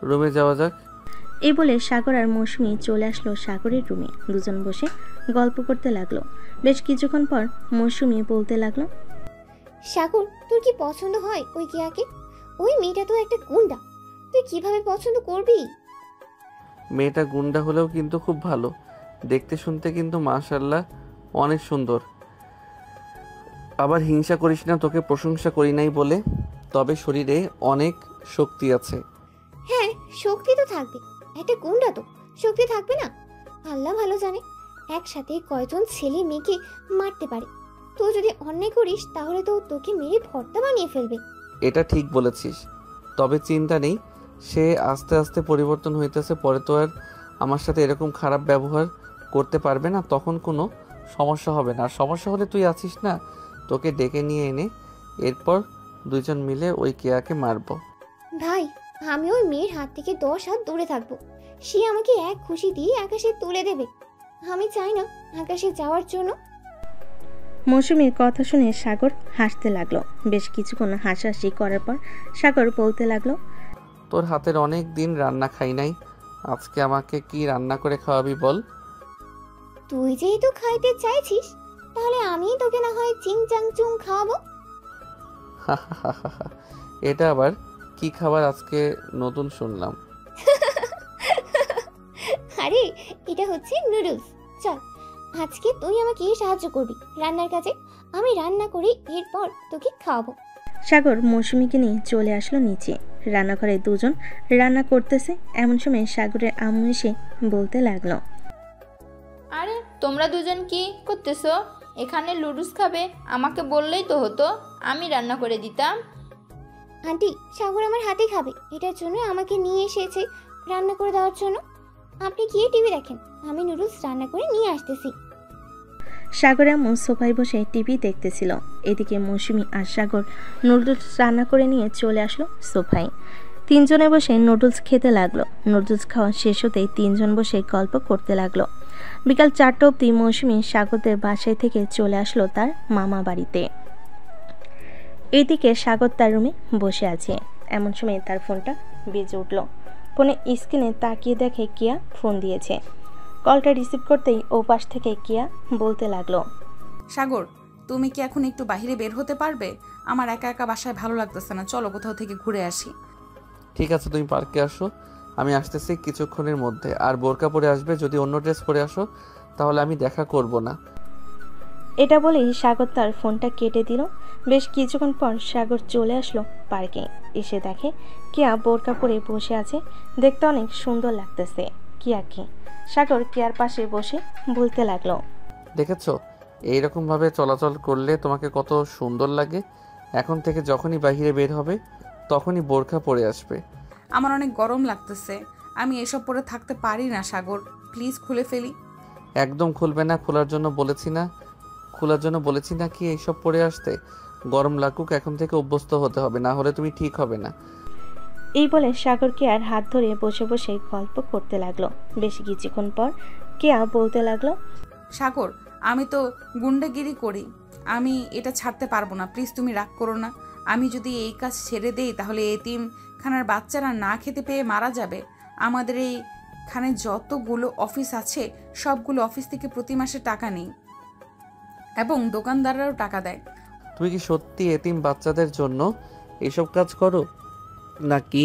রুমে যাওয়া যাক। এই বলে সাগর আর মৌসুমি চলে আসলো সাগরের রুমে। দুজন বসে গল্প করতে লাগলো। বেশ কিছুক্ষণ পর মৌসুমি বলতে লাগলো, সাগর, তোর কি পছন্দ হয় ওই কিয়াকে? ওই মেয়েটা তো একটা গুন্ডা, তুই কিভাবে পছন্দ করবি? মেয়েটা গুন্ডা হলেও কিন্তু খুব ভালো, দেখতে শুনতে কিন্তু মাশাআল্লাহ অনেক সুন্দর। আবার হিংসা করিস না, তোকে প্রশংসা করি নাই বলে, তবে শরীরে অনেক শক্তি আছে। হ্যাঁ, শক্তি তো থাকবে, একটা গুন্ডা তো শক্তি থাকবে না? আল্লাহ ভালো জানে একসাথে কয়জন ছেলে মেয়েকে মারতে পারে। তুই যদি অন্যায় করিস তাহলে তো তোকে মেরে ভর্তা বানিয়ে ফেলবে। এটা ঠিক বলেছিস, তবে চিন্তা নেই, সে আস্তে আস্তে পরিবর্তন হইতেছে, পরে তো আর আমার সাথে এরকম খারাপ ব্যবহার করতে পারবে না, তখন কোনো সমস্যা হবে না। আর সমস্যা হলে তুই আছিস না, তোকে ডেকে নিয়ে এনে এরপর দুইজন মিলে ওই কেয়াকে মারবো। ভাই, আমি ওই মেয়ের হাত থেকে 10 হাত দূরে থাকবো। সে আমাকে এক খুশি দিয়ে আকাশে তুলে দেবে। আমি চাই না আকাশে যাওয়ার জন্য। মৌসুমীর কথা শুনে সাগর হাসতে লাগলো। বেশ কিছুক্ষণ হাসাহাসি করার পর সাগর বলতে লাগলো, তোর হাতের অনেক দিন রান্না খাই নাই, আজকে আমাকে কি রান্না করে খাওয়াবি বল? তুই যেহেতু খাইতে চাইছিস, তাহলে আমি তোকে না হয় চিং চাং চুং খাওয়াবো। এটা আবার কি খাবার আজকে নতুন শুনলাম? আরে এটা হচ্ছে নুডলস। চল আজকে তুই আমাকে সাহায্য করবি রান্নার কাজে। আমি রান্না করি, এরপর তোকে খাওয়াবো। সাগর মৌসুমীকে নিয়ে চলে আসলো নিচে। রান্নাঘরে দুজন রান্না করতেছে। এমন সময় সাগরের আম্মু এসে বলতে লাগলো, আরে তোমরা দুজন কি করতেছো এখানে? লুডুস খাবে? আমাকে বললেই তো হতো, আমি রান্না করে দিতাম। আন্টি, সাগর আমার হাতে খাবে, এটার জন্য আমাকে নিয়ে এসেছে রান্না করে দেওয়ার জন্য। আপনি গিয়ে টিভি দেখেন, আমি নুডলস রান্না করে নিয়ে আসতেছি। সাগর আম্মু সোফায় বসে টিভি দেখতেছিল। এদিকে মৌসুমী আর সাগর নুডলস রান্না করে নিয়ে চলে আসলো সোফায়। তিনজনে বসে নুডলস খেতে লাগলো। নুডলস খাওয়া শেষ হতেই তিনজন বসে গল্প করতে লাগলো। বিকাল 4টা অবধি মৌসুমী সাগরদের বাসায় থেকে চলে আসলো তার মামা বাড়িতে। এইদিকে সাগর তার রুমে বসে আছে। এমন সময় তার ফোনটা বেজে উঠল। ফোনে স্ক্রিনে তাকিয়ে দেখে কিয়া ফোন দিয়েছে। কলটা রিসিভ করতেই ও পাশ থেকে কিয়া বলতে লাগলো, সাগর, তুমি কি এখন একটু বাইরে বের হতে পারবে? আমার একা একা বাসায় ভালো লাগতেছে না, চলো কোথাও থেকে ঘুরে আসি। ঠিক আছে, তুমি পার্কে আসো, আমি আসতেছি কিছুক্ষণের মধ্যে। আর বোরকা পরে আসবে, যদি অন্য ড্রেস পরে আসো তাহলে আমি দেখা করব না। এটা বলেই সাগর তার ফোনটা কেটে দিল। বেশ কিছুক্ষণ পর সাগর চলে আসলো পার্কে। এসে দেখে কিয়া বোরকা পরে বসে আছে। দেখতে অনেক সুন্দর লাগতেছে কিয়াকে। সাগর কিয়ার পাশে বসে বলতে লাগলো, দেখেছো এইরকমভাবে চলাচল করলে তোমাকে কত সুন্দর লাগে। এখন থেকে যখনই বাইরে বের হবে তখনই বোরকা পরে আসবে। আমার অনেক গরম লাগতেছে, আমি এসব পরে থাকতে পারি না। সাগর, প্লিজ খুলে ফেলি। একদম খুলবে না, খোলার জন্য বলেছি না কি এইসব পরে আসতে? গরম লাগুক, এখন থেকে অভ্যস্ত হতে হবে, না হলে তুমি ঠিক হবে না। এই বলে সাগর কেয়ার হাত ধরে বসে বসে গল্প করতে লাগলো। বেশ কিছুক্ষণ পর কেয়া বলতে লাগলো, সাগর, আমি তো গুন্ডাগিরি করি, আমি এটা ছাড়তে পারবো না, প্লিজ তুমি রাগ করো না। আমি যদি এই কাজ ছেড়ে দেই তাহলে এতিমখানার বাচ্চারা না খেতে পেয়ে মারা যাবে। আমাদের এইখানে যতগুলো অফিস আছে সবগুলো অফিস থেকে প্রতি মাসে টাকা নেই এবং দোকানদাররাও টাকা দেয়। তুমি কি সত্যি এতিম বাচ্চাদের জন্য এইসব কাজ করো, নাকি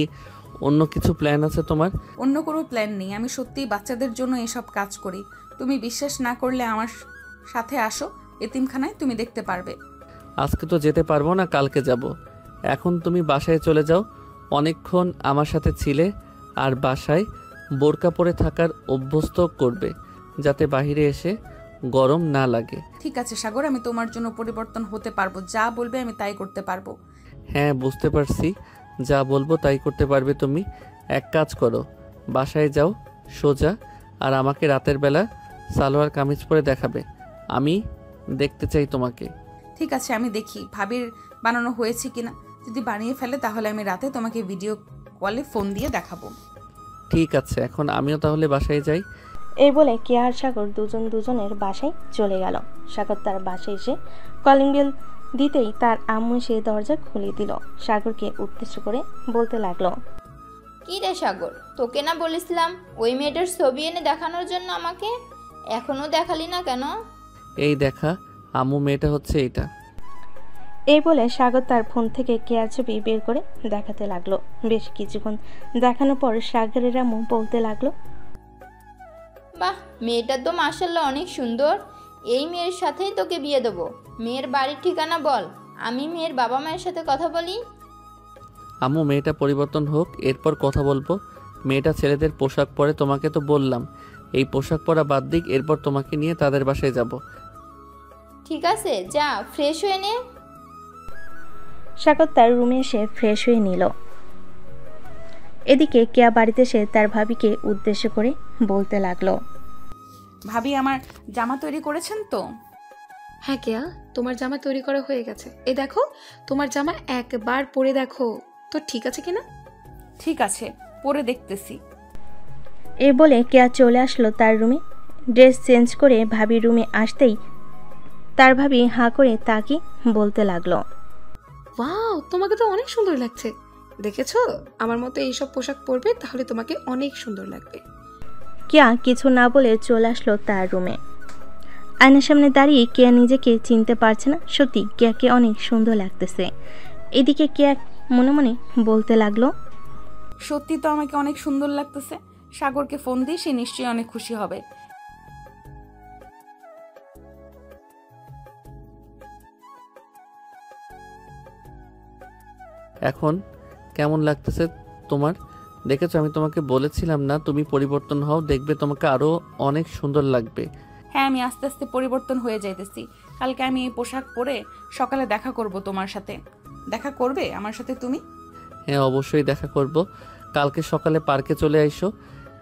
অন্য কিছু প্ল্যান আছে তোমার? অন্য কোনো প্ল্যান নেই, আমি সত্যিই বাচ্চাদের জন্য এসব কাজ করি। তুমি বিশ্বাস না করলে আমার সাথে আসো এতিমখানায়, তুমি দেখতে পারবে। আজকে তো যেতে পারবো না, কালকে যাব। এখন তুমি বাসায় চলে যাও। অনেকক্ষণ আমার সাথে ছিলে, আর বাসায় বোরকা পরে থাকার অভ্যস্ত করবে, যাতে বাইরে এসে গরম না লাগে। ঠিক আছে সাগর, আমি তোমার জন্য পরিবর্তন হতে পারবো, যা বলবে আমি তাই করতে পারবো। হ্যাঁ, বুঝতে পারছি, যা বলবো তাই করতে পারবে তুমি। এক কাজ করো, বাসায় যাও সোজা, আর আমাকে রাতের বেলা সালোয়ার কামিজ পরে দেখাবে, আমি দেখতে চাই তোমাকে। ঠিক আছে, আমি দেখি ভাবির বানানো হয়েছে কিনা। যদি বানিয়ে ফেলে তাহলে আমি রাতে তোমাকে ভিডিও কলে ফোন দিয়ে দেখাবো। ঠিক আছে, এখন আমিও তাহলে বাসায় যাই। এই বলে কেয়া আর সাগর দুজনের বাসায় চলে গেল। সাগর তার বাসায় এসে কলিং বেল দিতেই তার আম্মু সে দরজা খুলে দিল। সাগরকে উদ্দেশ্য করে বলতে লাগলো, কি রে সাগর, তোকে না বলেছিলাম ওই মেয়েটার ছবি এনে দেখানোর জন্য আমাকে? এখনো দেখালি না কেন? এই দেখা, আম্মু, মেয়েটা হচ্ছে এইটা। এই বলে সাগর তার ফোন থেকে কেয়ার ছবি বের করে দেখাতে লাগলো। বেশ কিছুক্ষণ দেখানোর পর সাগরের আম্মু বলতে লাগলো, বাহ, মেয়েটা তো মাশাআল্লাহ অনেক সুন্দর। এই মেয়ের সাথেই তোকে বিয়ে দেবো। মেয়ের বাড়ির ঠিকানা বল, আমি মেয়ের বাবা মায়ের সাথে কথা বলি। আম্মু, মেয়েটা পরিবর্তন হোক, এরপর কথা বলবো। মেয়েটা ছেলেদের পোশাক পরে, তোমাকে তো বললাম এই পোশাক পরা বাদ দিক, এরপর তোমাকে নিয়ে তাদের বাসায় যাব। ঠিক আছে, যা ফ্রেশ হয়ে নে। সাগর তার রুমে এসে ফ্রেশ হয়ে নিল। এদিকে কেয়া বাড়িতে এসে তার ভাবিকে উদ্দেশ্য করে বলতে লাগলো, ভাবি, আমার জামা তৈরি করেছেন তো? হ্যাঁ কেয়া, তোমার জামা তৈরি করা হয়ে গেছে। এই দেখো, তোমার জামা একবার পরে দেখো তো ঠিক আছে কিনা। ঠিক আছে, পরে দেখতেছি। এ বলে কেয়া চলে আসলো তার রুমে। ড্রেস চেঞ্জ করে ভাবির রুমে আসতেই তার ভাবি হাঁ করে তাকিয়ে বলতে লাগলো, ওয়াও, তোমাকে তো অনেক সুন্দর লাগছে। দেখেছো, আমার মতো এইসব পোশাক পরবে তাহলে তোমাকে অনেক সুন্দর লাগবে। কেয়া কিছু না বলে চলে আসলো তার রুমে। আয়নার সামনে দাঁড়িয়ে কেয়া নিজেকে চিনতে পারছে না। সত্যি কেয়াকে অনেক সুন্দর লাগতেছে। এদিকে কেয়া মনে মনে বলতে লাগলো, সত্যি তো আমাকে অনেক সুন্দর লাগতেছে। সাগরকে ফোন দিয়ে সে নিশ্চয়ই অনেক খুশি হবে। এখন কেমন লাগতেছে তোমার? দেখেছো, আমি তোমাকে বলেছিলাম না তুমি পরিবর্তন হও, দেখবে তোমাকে আরো অনেক সুন্দর লাগবে। হ্যাঁ, আমি আস্তে আস্তে পরিবর্তন হয়ে যাইতেছি। কালকে আমি এই পোশাক পরে সকালে দেখা করব তোমার সাথে। দেখা করবে আমার সাথে তুমি? হ্যাঁ, অবশ্যই দেখা করব। কালকে সকালে পার্কে চলে আইসো,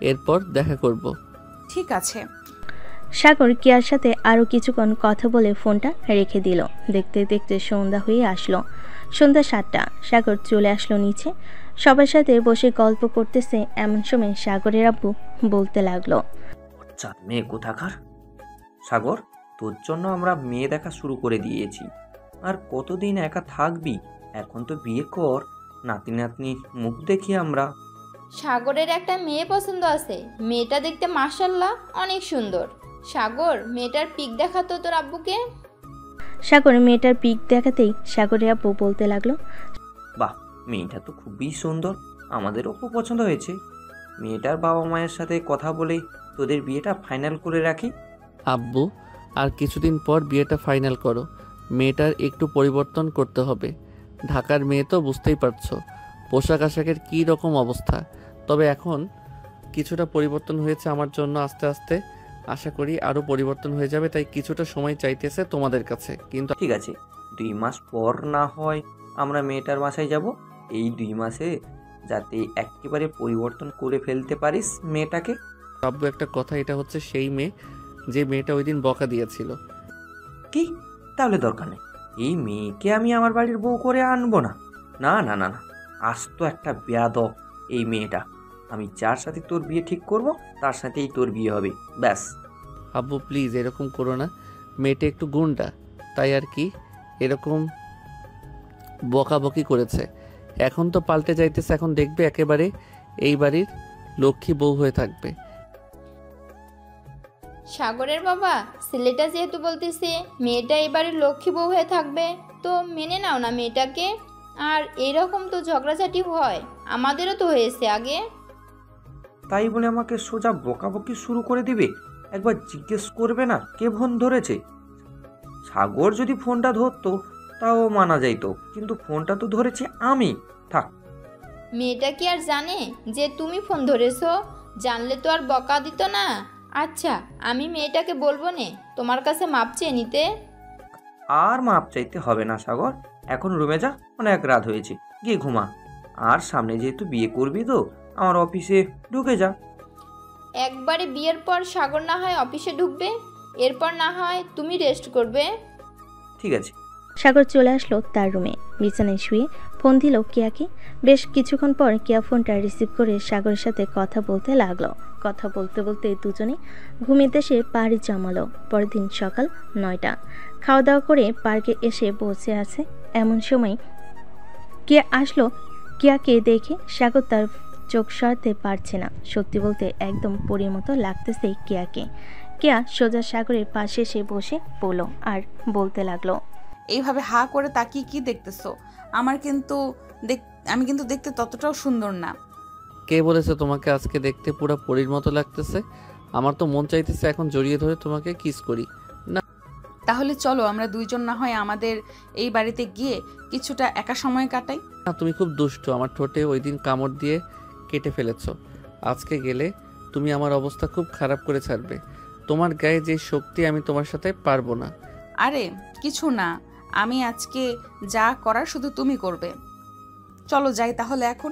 এরপর দেখা করব। ঠিক আছে। সাগর কেয়ার সাথে আরও কিছুক্ষণ কথা বলে ফোনটা রেখে দিল। দেখতে দেখতে সন্ধ্যা হয়ে আসলো। সন্ধ্যা 7টা। সাগর চলে আসলো নিচে। সবার সাথে বসে গল্প করতেছে। এমন সময় সাগরের আব্বু বলতে লাগলো, মেয়ে কোথাকার। সাগর, তোর জন্য আমরা মেয়ে দেখা শুরু করে দিয়েছি। আর কতদিন একা থাকবি? এখন তো বিয়ে কর, নাতি নাতনি মুখ দেখি আমরা। সাগরের একটা মেয়ে পছন্দ আছে। মেয়েটা দেখতে মাশাআল্লাহ অনেক সুন্দর। সাগর, মেয়েটার পিক দেখাতো তোর আব্বুকে। সাগর মেয়েটার পিক দেখাতেই সাগরের আব্বু বলতে লাগলো, বাহ, মেয়েটা তো খুবই সুন্দর, আমাদেরও খুব পছন্দ হয়েছে। মেয়েটার বাবা মায়ের সাথে কথা বলে তোদের বিয়েটা ফাইনাল করে রাখি। আব্বু, আর কিছুদিন পর বিয়েটা ফাইনাল করো। মেয়েটার একটু পরিবর্তন করতে হবে। ঢাকার মেয়ে তো বুঝতেই পারছো, পোশাক আশাকের কী রকম অবস্থা। তবে এখন কিছুটা পরিবর্তন হয়েছে আমার জন্য, আস্তে আস্তে আশা করি আরও পরিবর্তন হয়ে যাবে। তাই কিছুটা সময় চাইতেছে তোমাদের কাছে। কিন্তু ঠিক আছে, 2 মাস পর না হয় আমরা মেয়েটার বাসায় যাব। এই 2 মাসে যাতে একেবারে পরিবর্তন করে ফেলতে পারিস মেয়েটাকে। আব্বু, একটা কথা, এটা হচ্ছে সেই মেয়ে যে মেয়েটা ওই দিন বকা দিয়েছিল। কি? তাহলে দরকার নেই, এই মেয়েকে আমি আমার বাড়ির বউ করে আনবো না। না না না না, আজ তো একটা বেয়াদব এই মেয়েটা। আমি যার সাথে তোর বিয়ে ঠিক করব তার সাথেই তোর বিয়ে হবে, ব্যাস। আব্বু প্লিজ এরকম করো না। মেয়েটা একটু গুন্ডা, তাই আর কি এরকম বকাবকি করেছে। এখন তো পাল্টে যাইতেছে, এখন দেখবে একেবারে এই বাড়ির লক্ষ্মী বউ হয়ে থাকবে। সাগরের বাবা, ছেলেটা যেহেতু বলতেছে মেয়েটা এবারে লক্ষ্মী বউ হয়ে থাকবে, তো মেনে নাও না মেয়েটাকে। আর এরকম তো ঝগড়াঝাটি হয়, আমাদেরও তো হয়েছে আগে। তাই বলে আমাকে সোজা বকাবকি শুরু করে দিবে? একবার জিজ্ঞেস করবে না কে ফোন ধরেছে? সাগর যদি ফোনটা ধরতো তাও মানা যাইতো, কিন্তু ফোনটা তো ধরেছি আমি। থাক। মেয়েটা কি আর জানে যে তুমি ফোন ধরেছো? জানলে তো আর বকা দিত না। আচ্ছা, আমি মেয়েটাকে বলবো নে তোমার কাছে মাপ চেয়ে নিতে। আর মাপ চাইতে হবে না সাগর, এখন রুমে যা, অনেক রাত হয়েছে, গিয়ে ঘুমা। আর সামনে যেহেতু বিয়ে করবি তো আমার অফিসে ঢুকে যা। একবারে বিয়ের পর সাগর না হয় অফিসে ঢুকবে, এরপর না হয় তুমি রেস্ট করবে। ঠিক আছে। সাগর চলে আসলো তার রুমে। বিছানায় শুয়ে ফোন দিল কেয়াকে। বেশ কিছুক্ষণ পর কেয়া ফোনটা রিসিভ করে সাগরের সাথে কথা বলতে লাগলো। কথা বলতে বলতে দুজনে ঘুমের দেশে পাড়ি জমালো। পরের দিন সকাল 9টা। খাওয়া দাওয়া করে পার্কে এসে বসে আছে। এমন সময় কেয়া আসলো। কেয়াকে দেখে সাগর তার চোখ সরাতে পারছে না। সত্যি বলতে একদম পরীর মতো লাগতেছে কেয়াকে। কেয়া সোজা সাগরের পাশে এসে বসে পড়ল আর বলতে লাগলো, এইভাবে হা করে তাকিয়ে কি দেখতেছো? আমি কিন্তু দেখতে ততটাও সুন্দর না। কে বলেছে তোমাকে আজকে দেখতে পুরো পরীর মতো লাগতেছে? আমার তো মন চাইতেছে এখন জড়িয়ে ধরে তোমাকে কিস করি। না, তাহলে চলো আমরা দুইজন না হয় আমাদের এই বাড়িতে গিয়ে কিছুটা একা সময় কাটাই। না, তুমি খুব দুষ্টু। আমার ঠোঁটে ওই দিন কামড় দিয়ে কেটে ফেলেছো। আজকে গেলে তুমি আমার অবস্থা খুব খারাপ করে ছাড়বে। তোমার গায়ে যে শক্তি, আমি তোমার সাথে পারবো না। আরে কিছু না, আমি আজকে যা করার শুধু তুমি করবে। চলো যাই তাহলে এখন।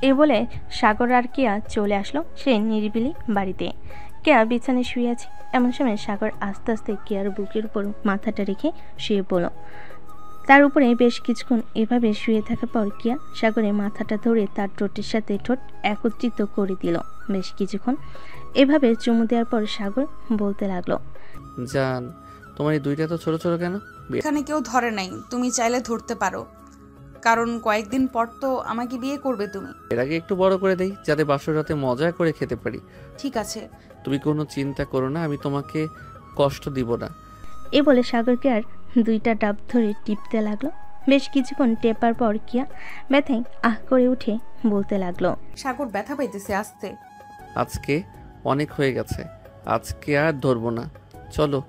এ বলে সাগর আর কেয়া চলে আসলো সে নিরিবিলি বাড়িতে। কেয়া বিছানায় শুয়ে আছে। এমন সময় সাগর আস্তে আস্তে কেয়ার বুকের উপর মাথাটা রেখে শুয়ে পড়ল। তার উপরে বেশ কিছুক্ষণ এভাবে শুয়ে থাকার পর কিয়া সাগরের মাথাটা ধরে তার ঠোঁটের সাথে ঠোঁট একত্রিত করে দিল। বেশ কিছুক্ষণ এভাবে চুমু দেওয়ার পর সাগর বলতে লাগলো, জান, তোমার এই দুইটা তো ছোট ছোট কেন? এখানে কেউ ধরে নাই, তুমি চাইলে ধরতে পারো, কারণ কয়েকদিন পর তো আমাকে বিয়ে করবে তুমি। এর আগে একটু বড় করে দেই, যাতে বাসর রাতে মজা করে খেতে পারি। ঠিক আছে। তুমি কোনো চিন্তা করো না, আমি তোমাকে কষ্ট দিব না। এ বলে সাগরকে আর দুইটা ডাব ধরে টিপতে লাগলো। বেশ কিছুক্ষণ টেপার পর কিয়া ব্যথায় আহ করে উঠে বলতে লাগলো, সাগর ব্যথা পাইতেছে, আসতে। আজকে অনেক হয়ে গেছে, আজকে আর ধরবো না। চলো,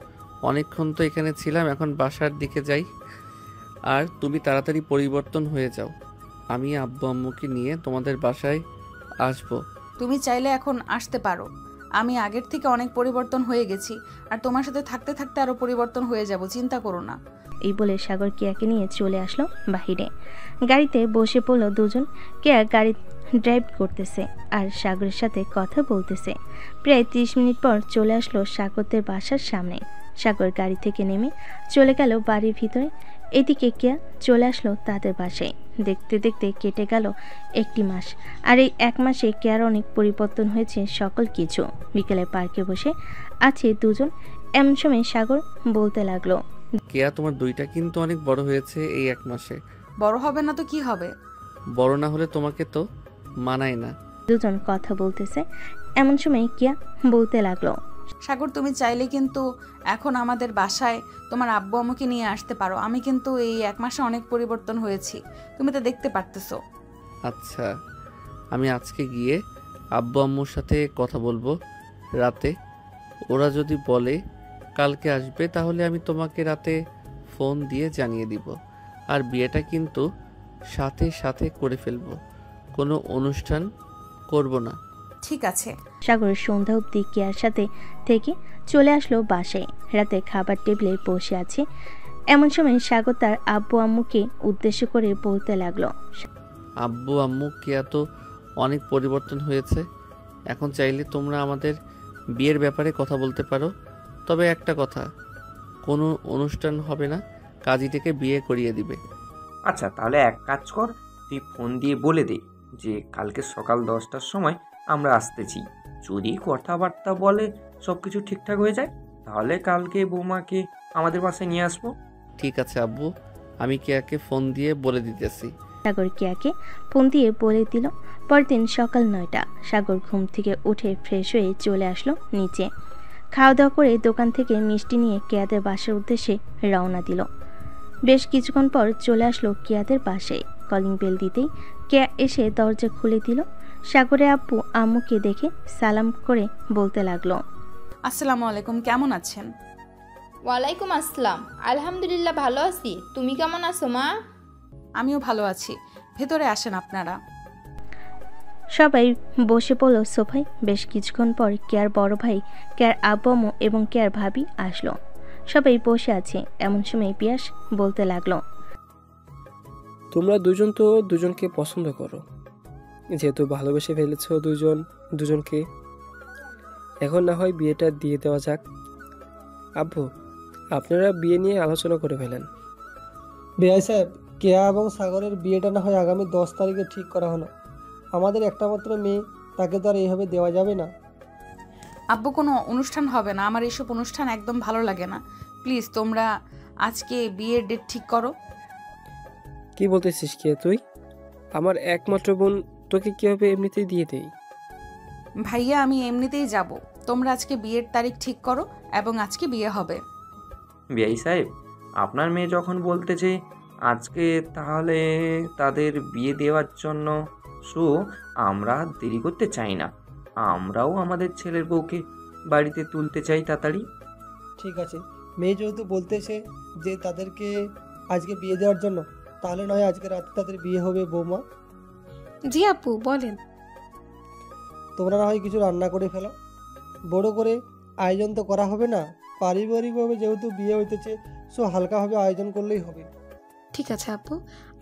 অনেকক্ষণ তো এখানে ছিলাম, এখন বাসার দিকে যাই। আর তুমি তাড়াতাড়ি পরিবর্তন হয়ে যাও, আমি আব্বু আম্মুকে নিয়ে তোমাদের বাসায় আসবো। তুমি চাইলে এখন আসতে পারো, আমি আগের থেকে অনেক পরিবর্তন হয়ে গেছি, আর তোমার সাথে থাকতে থাকতে আরো পরিবর্তন হয়ে যাব, চিন্তা করো না। এই বলে সাগর কেয়াকে নিয়ে চলে আসলো বাহিরে। গাড়িতে বসে পড়লো দুজন। কেয়া গাড়ি ড্রাইভ করতেছে আর সাগরের সাথে কথা বলতেছে। প্রায় 30 মিনিট পর চলে আসলো সাগরদের বাসার সামনে। সাগর গাড়ি থেকে নেমে চলে গেল বাড়ির ভিতরে। এদিকে কেয়া চলে আসলো তাদের বাসায়। দেখতে দেখতে কেটে গেল 1 মাস। আর এই 1 মাসে কেয়ার অনেক পরিবর্তন হয়েছে সকল কিছু। বিকেলে পার্কে বসে আছে দুজন। এমন সময় সাগর বলতে লাগলো, কেয়া, তোমার দুইটা কিন্তু অনেক বড় হয়েছে এই 1 মাসে। বড় হবে না তো কি হবে? বড় না হলে তোমাকে তো মানায় না। দুজন কথা বলতেছে। এমন সময় কিয়া বলতে লাগলো, সাগর, তুমি চাইলে কিন্তু এখন আমাদের বাসায় তোমার আব্বু আম্মুকে নিয়ে আসতে পারো। আমি কিন্তু এই 1 মাসে অনেক পরিবর্তন হয়েছি, তুমি তো দেখতে পারতেছো। আচ্ছা, আমি আজকে গিয়ে আব্বু আম্মুর সাথে কথা বলবো রাতে। ওরা যদি বলে কালকে আসবে, তাহলে আমি তোমাকে রাতে ফোন দিয়ে জানিয়ে দিব। আর বিয়েটা কিন্তু সাথে সাথে করে ফেলবো, কোনো অনুষ্ঠান করব না। ঠিক আছে। সাগরের সন্ধ্যা অবধি কিয়ার সাথে থেকে চলে আসলো বাসায়। রাতে খাবার টেবিলে বসে আছে। এমন সময় সাগর তার আব্বু আম্মুকে উদ্দেশ্য করে বলতে লাগলো, আব্বু আম্মু, কেয়া তো অনেক পরিবর্তন হয়েছে। এখন চাইলে তোমরা আমাদের বিয়ের ব্যাপারে কথা বলতে পারো। তবে একটা কথা, কোনো অনুষ্ঠান হবে না, কাজী থেকে বিয়ে করিয়ে দিবে। আচ্ছা, তাহলে এক কাজ কর, তুই ফোন দিয়ে বলে দে যে কালকে সকাল 10টার সময় আমরা আসতেছি। যদি কথাবার্তা বলে সব কিছু ঠিকঠাক হয়ে যায়, তাহলে কালকে বৌমাকে আমাদের বাসায় নিয়ে আসবো। ঠিক আছে আব্বু, আমি কেয়াকে ফোন দিয়ে বলে দিতেছি। সাগর কিয়াকে ফোন দিয়ে বলে দিল। পরদিন সকাল 9টা। সাগর ঘুম থেকে উঠে ফ্রেশ হয়ে চলে আসলো নিচে। খাওয়া দাওয়া করে দোকান থেকে মিষ্টি নিয়ে কেয়াদের বাসার উদ্দেশ্যে রওনা দিল। বেশ কিছুক্ষণ পর চলে আসলো কেয়াদের বাসায়। কলিং বেল দিতেই কেয়া এসে দরজা খুলে দিল। সাগরের আব্বু আম্মুকে দেখে সালাম করে বলতে লাগলো, আসসালামু আলাইকুম, কেমন আছেন? ওয়ালাইকুম আসসালাম। আলহামদুলিল্লাহ ভালো আছি, তুমি কেমন আছো মা? আমিও ভালো আছি, ভেতরে আসেন আপনারা। সবাই বসে পড়ল সোফায়। বেশ কিছুক্ষণ পর কেয়ার বড় ভাই, কেয়ার আব্বু আম্মু এবং কেয়ার ভাবি আসলো। সবাই বসে আছে। এমন সময় পিয়াস বলতে লাগলো, তোমরা দুজন তো দুজনকে পছন্দ করো, যেহেতু ভালোবেসে ফেলেছো দুজনকে, এখন না হয় বিয়েটা দিয়ে দেওয়া যাক। আব্বু, আপনারা বিয়ে নিয়ে আলোচনা করে ফেলেন। বেআই সাহেব, কেয়া এবং সাগরের বিয়েটা না হয় আগামী 10 তারিখে ঠিক করা হলো। আমাদের একটা মাত্র মেয়ে, তাকে তো আর এইভাবে দেওয়া যাবে না। আব্বু, কোনো অনুষ্ঠান হবে না, আমার এইসব অনুষ্ঠান একদম ভালো লাগে না। প্লিজ তোমরা আজকে বিয়ের ডেট ঠিক করো। কি বলতেছিস কে তুই? আমার একমাত্র বোন, তোকে কিভাবে এমনিতেই দিয়ে দেই? ভাইয়া, আমি এমনিতেই যাব, তোমরা আজকে বিয়ের তারিখ ঠিক করো এবং আজকে বিয়ে হবে। বিআই সাহেব, আপনার মেয়ে যখন বলতেছে আজকে, তাহলে তাদের বিয়ে দেওয়ার জন্য আমরা দেরি করতে চাই না। আমরাও আমাদের ছেলের বউকে বাড়িতে তুলতে চাই তাড়াতাড়ি। ঠিক আছে, মেয়ে যেহেতু বলতেছে যে তাদেরকে আজকে বিয়ে দেওয়ার জন্য, তাহলে নয় আজকে রাতে তাদের বিয়ে হবে। বৌমা, জি আপু বলেন। তোমরা না হয় কিছু রান্না করে ফেলো, বড় করে আয়োজন তো করা হবে না। পারিবারিকভাবে যেহেতু বিয়ে হইতেছে, হালকাভাবে আয়োজন করলেই হবে। ঠিক আছে আপু,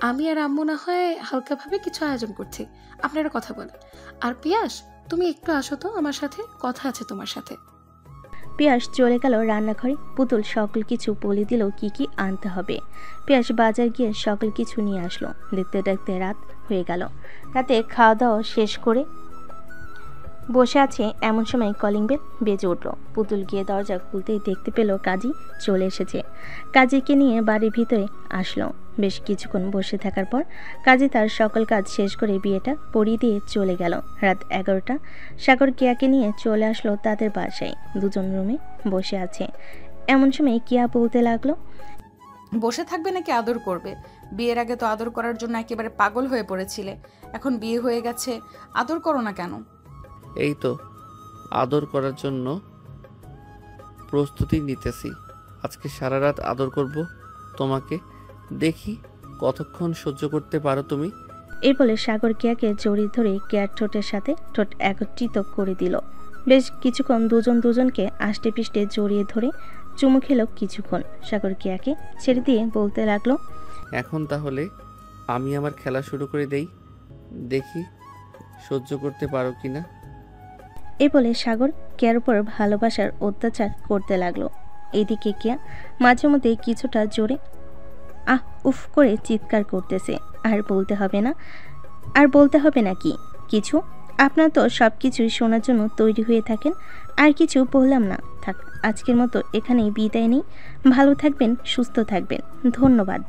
আমি আর আম্মু না হয় হালকাভাবে কিছু আয়োজন করছি, আপনারা কথা বলেন। আর পিয়াস, তুমি একটু আসো তো আমার সাথে, কথা আছে তোমার সাথে। পিয়াস চলে গেল রান্নাঘরে। পুতুল সকল কিছু বলে দিল কি কি আনতে হবে। পিয়াস বাজার গিয়ে সকল কিছু নিয়ে আসলো। দেখতে দেখতে রাত হয়ে গেল। রাতে খাওয়া দাওয়া শেষ করে বসে আছে এমন সময় কলিং বেল বেজে উঠল। পুতুল গিয়ে দরজা খুলতেই দেখতে পেল কাজী চলে এসেছে। কাজীকে নিয়ে বাড়ির ভিতরে আসলো। বেশ কিছুক্ষণ বসে থাকার পর কাজী তার সকল কাজ শেষ করে বিয়েটা পড়িয়ে দিয়ে চলে গেল। রাত 11টা। সাগর কিয়াকে নিয়ে চলে আসলো তাদের বাসায়। দুজন রুমে বসে আছে। এমন সময় কিয়া বলতে লাগলো, বসে থাকবে নাকি আদর করবে? বিয়ের আগে তো আদর করার জন্য একেবারে পাগল হয়ে পড়েছিলে, এখন বিয়ে হয়ে গেছে, আদর করো না কেন? এই তো আদর করার জন্য প্রস্তুতি নিতেছি। আজকে সারা রাত আদর করব তোমাকে, দেখি কতক্ষণ সহ্য করতে পারো তুমি। এই বলে সাগর কিয়াকে জড়িয়ে ধরে কেয়ার ঠোঁটের সাথে ঠোঁট একত্রিত করে দিল। বেশ কিছুক্ষণ দুজনকে আষ্টে পিষ্টে জড়িয়ে ধরে চুমু খেল কিছুক্ষণ। সাগর কিয়াকে ছেড়ে দিয়ে বলতে লাগলো, এখন তাহলে আমি আমার খেলা শুরু করে দেই, দেখি সহ্য করতে পারো কিনা। এই বলে সাগর কেয়ার উপর ভালোবাসার অত্যাচার করতে লাগলো। এদিকে কেয়া মাঝে মধ্যে কিছুটা জোরে আহ উফ করে চিৎকার করতেছে। আর বলতে হবে না কি কিছু? আপনার তো সব কিছুই শোনার জন্য তৈরি হয়ে থাকেন। আর কিছু বললাম না, থাক আজকের মতো এখানেই বিদায় নেই। ভালো থাকবেন, সুস্থ থাকবেন, ধন্যবাদ।